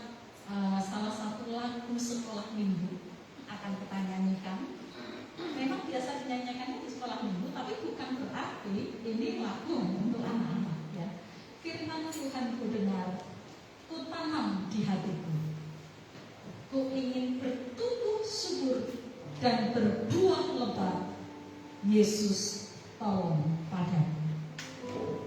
salah satu lagu sekolah minggu akan kita nyanyikan. Memang biasa dinyanyikannya di sekolah minggu, tapi bukan berarti ini lagu untuk anak-anak. Ya. Firman Tuhan ku dengar, ku tanam di hatiku. Ku ingin bertumbuh subur dan berbuah lebat. Yesus tolong padaku.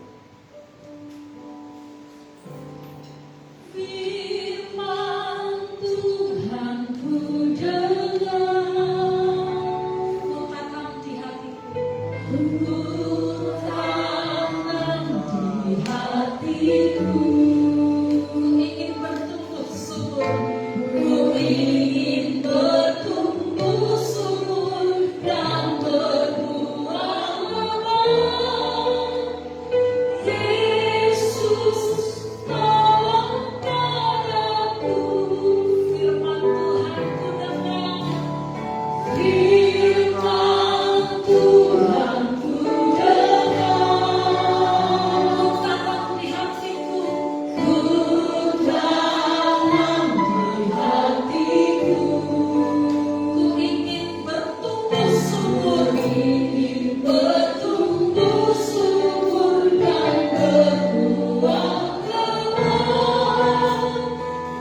Firman Tuhan ku dengar, ku tanam di hatiku, ku tanam di hatiku. Ku ingin bertumbuh subur, ku ingin bertumbuh subur dan berbuah lebat. Yesus tolong padaku, firman Tuhan ku dengar, firman Tuhan ku dengar. Ku tanam di hatiku, ku tanam di hatiku. Ku ingin bertumbuh subur, ingin bertumbuh subur dan berbuah lebat. Yesus tolong padaku, firman Tuhan ku dengar, firman Tuhan ku dengar. Tanam di hatiku, tanam di hatiku. Ingin bertumbuh subur, ku ingin bertumbuh subur dan berbuah lebat.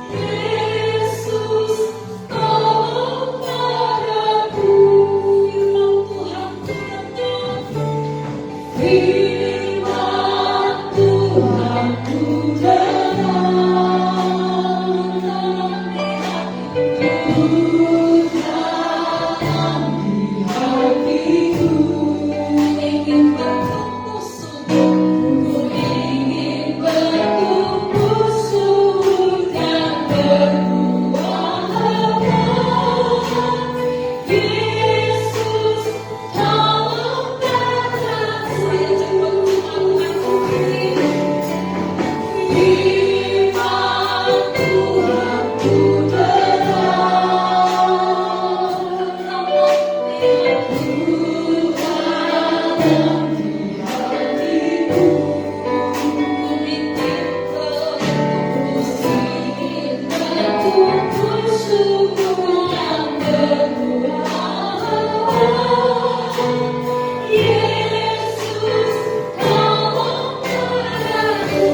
Yesus tolong padaku. Saya cepet firman Tuhan ku beri. Firman Tuhan ku dengar. Tanam di hatiku, tanam di hatiku. Ku ingin bertumbuh subur dan berbuah lebat. Yesus tolong padaku.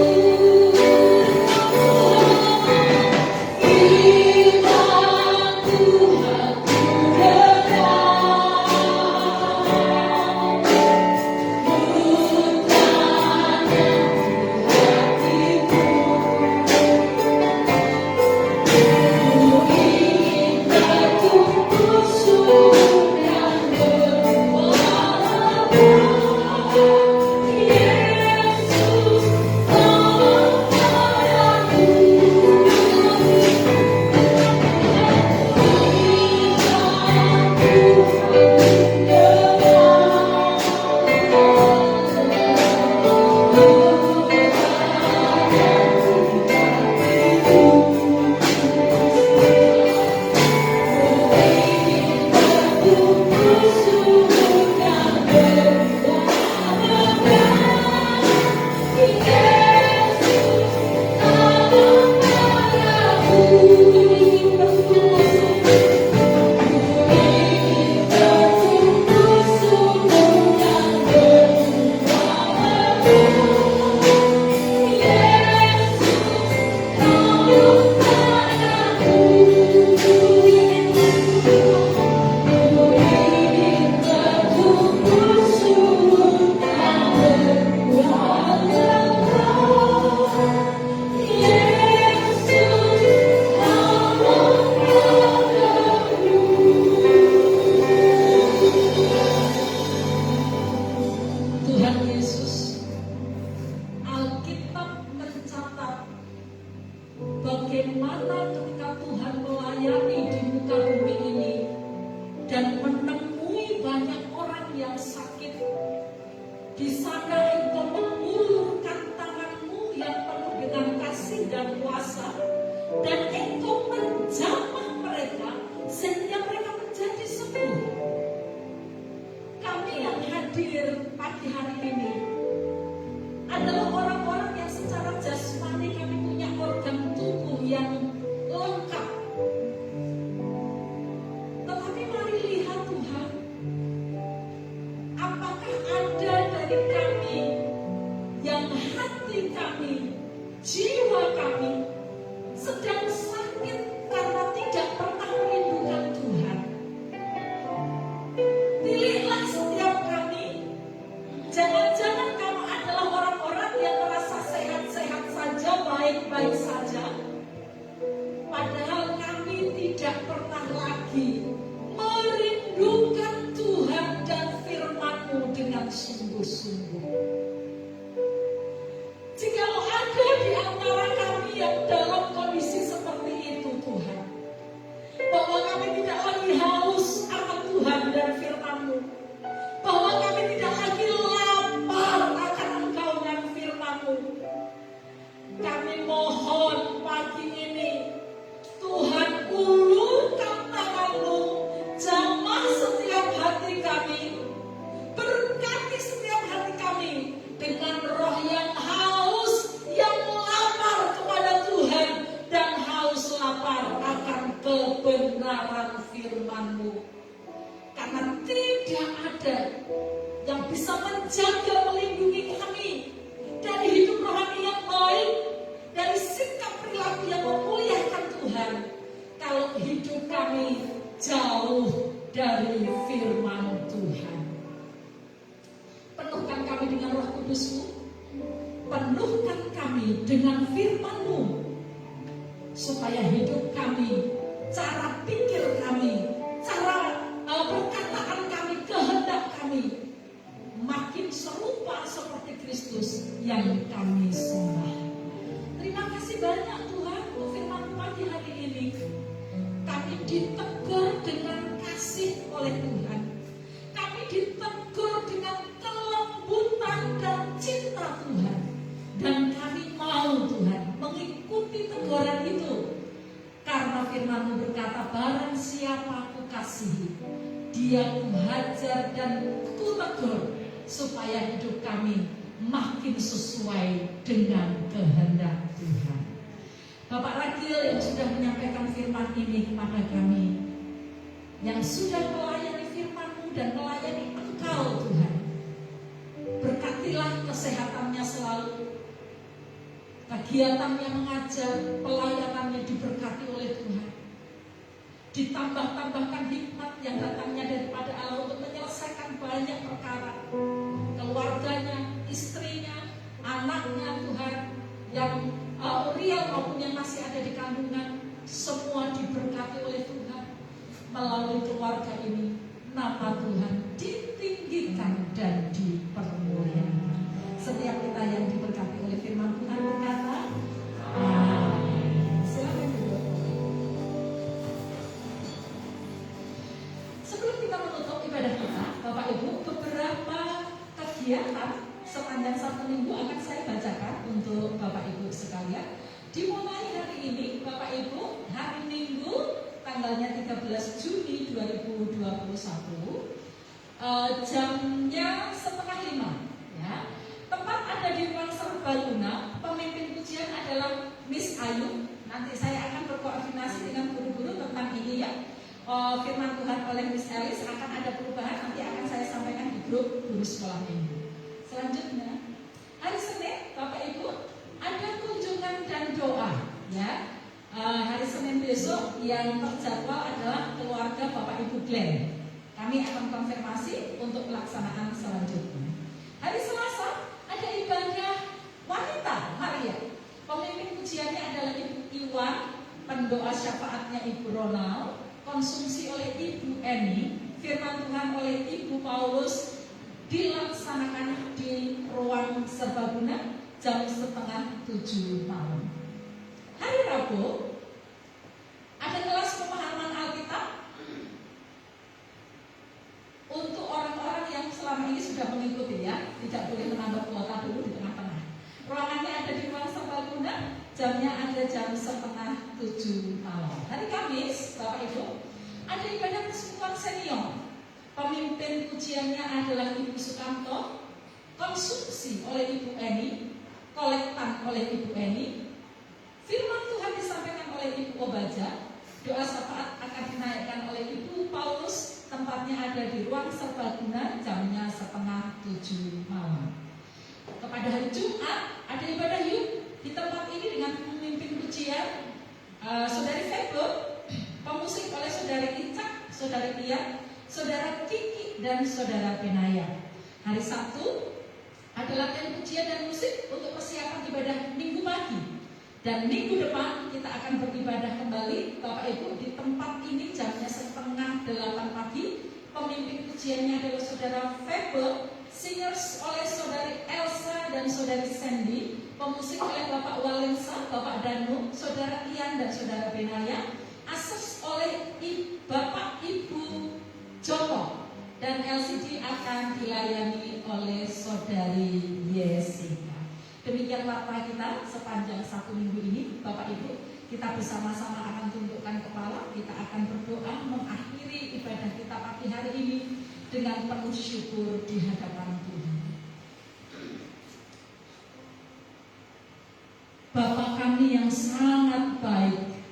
bagaimana ketika Tuhan melayani di muka bumi ini dan menemui banyak orang yang sakit. Di sana Engkau mengulurkan tanganmu yang penuh dengan kasih dan kuasa, dan Engkau menjamah mereka sehingga mereka menjadi sembuh. Kami yang hadir pagi hari ini adalah orang-orang yang secara jasmani kami punya organ tubuh yang lengkap. Tetapi mari lihat Tuhan, apakah ada dari kami yang hati kami, jiwa kami sedang sakit karena tidak pernah merindukan Tuhan. Pilihlah setiap kami. Jangan-jangan kamu adalah orang-orang yang merasa sehat-sehat saja, baik-baik saja, padahal kami tidak pernah lagi merindukan Tuhan dan firman-Mu dengan sungguh-sungguh. Jikalau ada di antara kami yang dalam kondisi seperti itu Tuhan, bahwa kami tidak lagi haus akan Tuhan dan firman-Mu, bahwa kami tidak lagi lapar akan Engkau dan firman-Mu, kami mohon pagi ini Tuhan, ulurkan tangan-Mu, jamah setiap hati kami, berkati setiap hati kami dengan roh yang haus, yang lapar kepada Tuhan, dan haus lapar akan kebenaran firman-Mu. Karena tidak ada yang bisa menjaga, melindungi kami dari hidup rohani yang baik, dari sikap perilaku yang memuliakan Tuhan, kalau hidup kami jauh dari firman Tuhan. Penuhkan kami dengan Roh Kudus-Mu, penuhkan kami dengan firman-Mu, supaya hidup kami, cara pikir kami, cara perkataan kami, kehendak kami makin serupa seperti Kristus yang kami sembah. Terima kasih banyak Tuhan untuk firman pagi hari ini. Kami ditegur dengan kasih oleh Tuhan. Kami ditegur dengan kelembutan dan cinta Tuhan. Dan kami mau Tuhan mengikuti teguran itu. Karena firman-Mu berkata, barang siapa Ku kasihi, Dia Ku hajar dan Ku tegur, supaya hidup kami makin sesuai dengan kehendak Tuhan. Bapak Ragil yang sudah menyampaikan firman ini kepada kami, yang sudah melayani firman-Mu dan melayani Engkau Tuhan, berkatilah kesehatannya selalu, kegiatannya mengajar, pelayanannya diberkati oleh Tuhan. Ditambah-tambahkan hikmat yang datangnya daripada Allah untuk menyelesaikan banyak perkara. Keluarganya, istrinya, anaknya Tuhan, yang real maupun yang masih ada di kandungan, semua diberkati oleh Tuhan. Melalui keluarga ini, nama Tuhan ditinggikan dan dipermuliakan. Setiap kita yang diberkati oleh firman Tuhan berkata, amin. Silakan duduk. Sebelum kita menutup ibadah kita, Bapak Ibu, beberapa kegiatan sepanjang satu minggu akan saya bacakan untuk Bapak Ibu sekalian. Dimulai hari ini, Bapak Ibu, hari Minggu tanggalnya 13 Juni 2021, jamnya 4:30 ya. Tempat ada di ruang Serbaluna. Pemimpin pujian adalah Miss Ayu. Nanti saya akan berkoordinasi dengan guru-guru tentang ini ya. Firman Tuhan oleh Miss Elis akan ada perubahan, nanti akan saya sampaikan di grup guru sekolah minggu. Selanjutnya, hari Senin, Bapak Ibu, ada kunjungan dan doa ya. Hari Senin besok yang terjadwal adalah keluarga Bapak Ibu Glenn. Kami akan konfirmasi untuk pelaksanaan selanjutnya. Hari Selasa ada ibadah wanita Maria. Pemimpin pujiannya adalah Ibu Iwan, pendoa syafaatnya Ibu Ronald, konsumsi oleh Ibu Eni, firman Tuhan oleh Ibu Paulus, dilaksanakan di ruang Serbaguna jam 6:30 malam. Hari Rabu Rabu ada kelas pemahaman Alkitab untuk orang-orang yang selama ini sudah mengikuti ya, tidak boleh menambah kuota dulu di tengah-tengah. Ruangannya ada di ruang serbaguna, jamnya ada jam 6:30 malam. Hari Kamis, Bapak Ibu, ada ibadah persekutuan senior. Pemimpin pujiannya adalah Ibu Sukamto, konsumsi oleh Ibu Eni, kolektan oleh Ibu Eni, firman Tuhan disampaikan oleh Ibu Obaja, doa syafaat akan dinaikkan oleh Ibu Paulus, tempatnya ada di ruang serbaguna, jamnya 6:30 malam. Kepada hari Jumat ada ibadah yuk di tempat ini dengan pemimpin pujian Saudari Febo, pemusik oleh Saudari Icak, Saudari Tia, Saudara Kiki, dan Saudara Benaya. Hari Sabtu ada latihan pujian dan musik untuk persiapan ibadah Minggu pagi. Dan minggu depan kita akan beribadah kembali Bapak Ibu di tempat ini jamnya 7:30 pagi. Pemimpin pujiannya adalah Saudara Febo, singers oleh Saudari Elsa dan Saudari Sandy, pemusik oleh Bapak Walensa, Bapak Danu, Saudara Ian dan Saudara Benaya, ases oleh Bapak Ibu Joko, dan LCD akan dilayani oleh Saudari Yesika. Demikian warta kita sepanjang 1 minggu ini. Bapak Ibu, kita bersama-sama akan tundukkan kepala. Kita akan berdoa mengakhiri ibadah kita pagi hari ini dengan penuh syukur di hadapan Tuhan. Bapa kami yang sangat baik,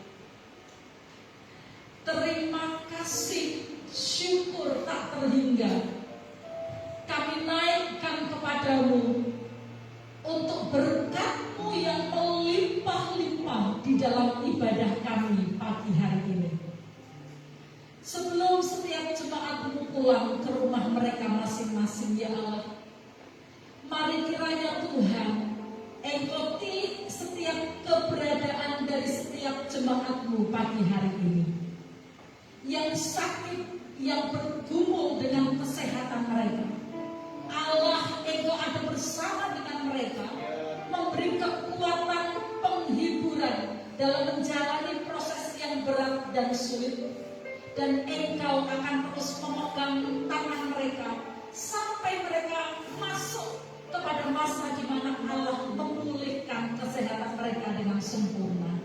terima kasih, syukur tak terhingga kami naikkan kepadamu untuk berkat-Mu yang melimpah-limpah di dalam ibadah kami pagi hari ini. Sebelum setiap jemaat-Mu pulang ke rumah mereka masing-masing, ya Allah, mari kiranya Tuhan Engkau setiap keberadaan dari setiap jemaat-Mu pagi hari ini, yang sakit, yang bergumul dengan kesehatan mereka, Allah Engkau ada bersama dengan mereka, memberi kekuatan penghiburan dalam menjalani proses yang berat dan sulit. Dan Engkau akan terus memegang tangan mereka sampai mereka masuk kepada masa di mana Allah memulihkan kesehatan mereka dengan sempurna.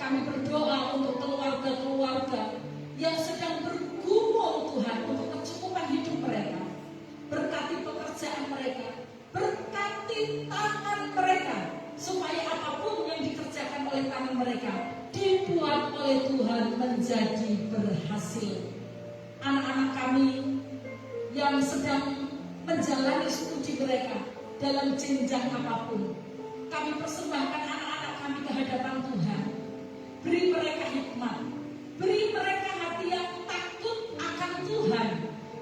Kami berdoa untuk keluarga-keluarga yang sedang bergumul Tuhan untuk kecukupan hidup mereka. Berkati pekerjaan mereka, berkati tangan mereka, supaya apapun yang dikerjakan oleh tangan mereka dibuat oleh Tuhan menjadi berhasil. Anak-anak kami yang sedang menjalani studi mereka dalam jenjang apapun, kami persembahkan anak-anak kami ke hadapan Tuhan. Beri mereka hikmat, beri mereka hati yang takut akan Tuhan,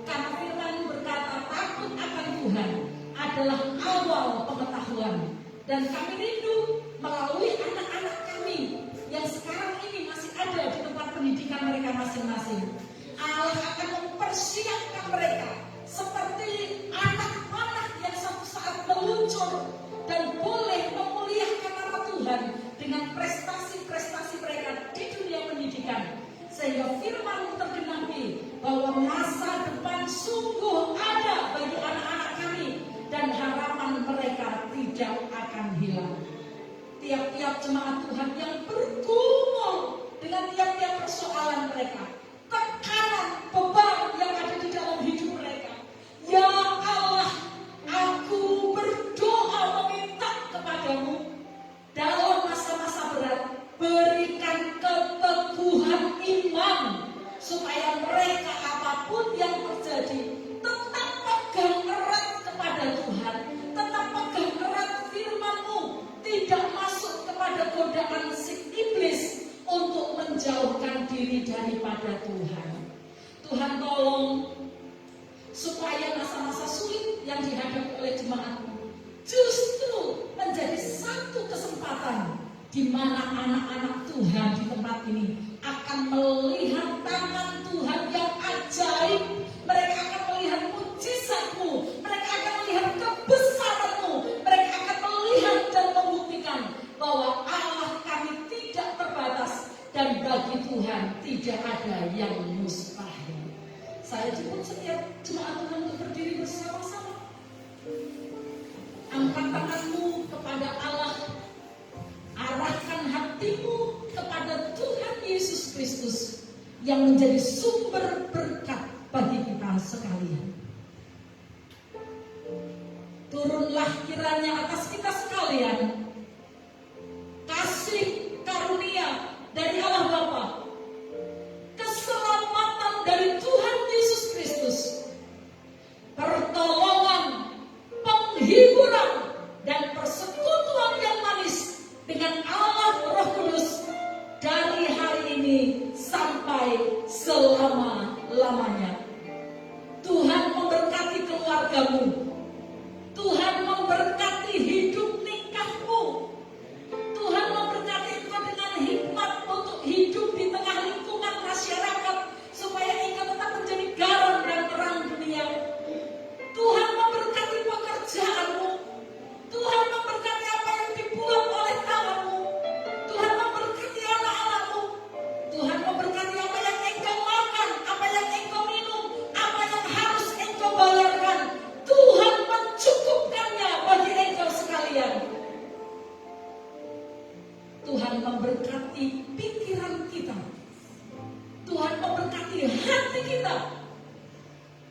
karena firman berkata takut akan Tuhan adalah awal pengetahuan. Dan kami rindu melalui anak-anak kami yang sekarang ini masih ada di tempat pendidikan mereka masing-masing, Allah akan mempersiapkan mereka seperti anak panah yang suatu saat meluncur dan boleh memuliakan nama Tuhan dengan prestasi-prestasi mereka di dunia pendidikan, sehingga firman tergenapi bahwa masa depan sungguh ada bagi anak-anak kami dan harapan mereka tidak akan hilang. Tiap-tiap jemaat Tuhan yang bergumul dengan tiap-tiap persoalan mereka, tekanan, beban yang ada di dalam hidup mereka, ya Allah, aku berdoa meminta kepadamu dalam masa-masa berat, berikan keteguhan iman supaya mereka apapun yang terjadi tetap pegang erat kepada Tuhan, tetap pegang erat firman-Mu, tidak masuk kepada godaan si iblis untuk menjauhkan diri daripada Tuhan. Tuhan tolong supaya masa-masa sulit yang dihadapi oleh jemaat-Mu justru menjadi satu kesempatan di mana anak-anak Tuhan di tempat ini akan melihat tangan Tuhan yang ajaib. Mereka akan melihat mujizat-Mu, mereka akan melihat kebesaran-Mu, mereka akan melihat dan membuktikan bahwa Allah kami tidak bagi Tuhan tidak ada yang mustahil. Saya jemput setiap jemaat Tuhan untuk berdiri bersama-sama. Angkat tanganmu kepada Allah. Arahkan hatimu kepada Tuhan Yesus Kristus yang menjadi sumber berkat bagi kita sekalian. Turunlah kiranya atas kita sekalian kasih karunia dari Allah Bapa, keselamatan dari Tuhan Yesus Kristus, pertolongan, penghiburan, dan persekutuan yang manis dengan Allah Roh Kudus dari hari ini sampai selama-lamanya. Tuhan memberkati keluargamu. Tuhan memberkati hidup nikahmu. Tuhan memberkati engkau dengan hikmat untuk hidup di tengah lingkungan masyarakat supaya engkau tetap menjadi garam dan terang dunia. Tuhan memberkati pekerjaanmu. Tuhan memberkati apa yang dibuat oleh tanganmu. Tuhan memberkati anak-anakmu. Tuhan memberkati apa yang engkau makan, apa yang engkau minum, apa yang harus engkau bayarkan. Tuhan mencukupkannya bagi engkau sekalian. Tuhan memberkati pikiran kita. Tuhan memberkati hati kita.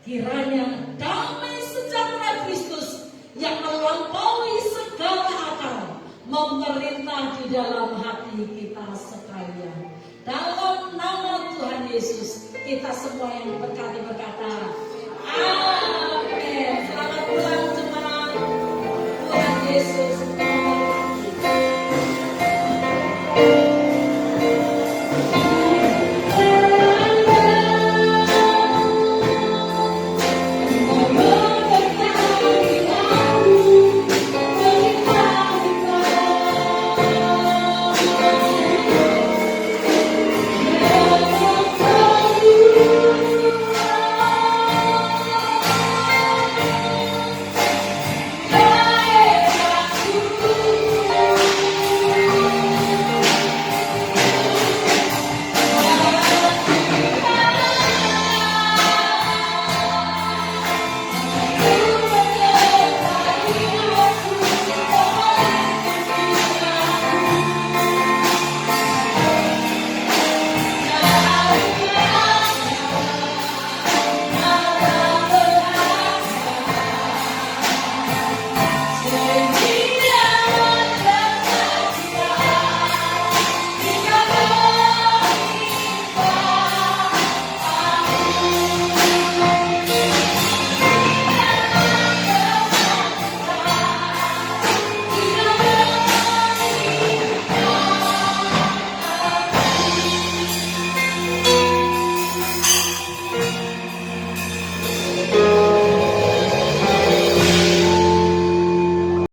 Kiranya damai sejahtera Kristus yang melampaui segala akal memerintah di dalam hati kita sekalian. Dalam nama Tuhan Yesus, kita semua yang diberkati berkata,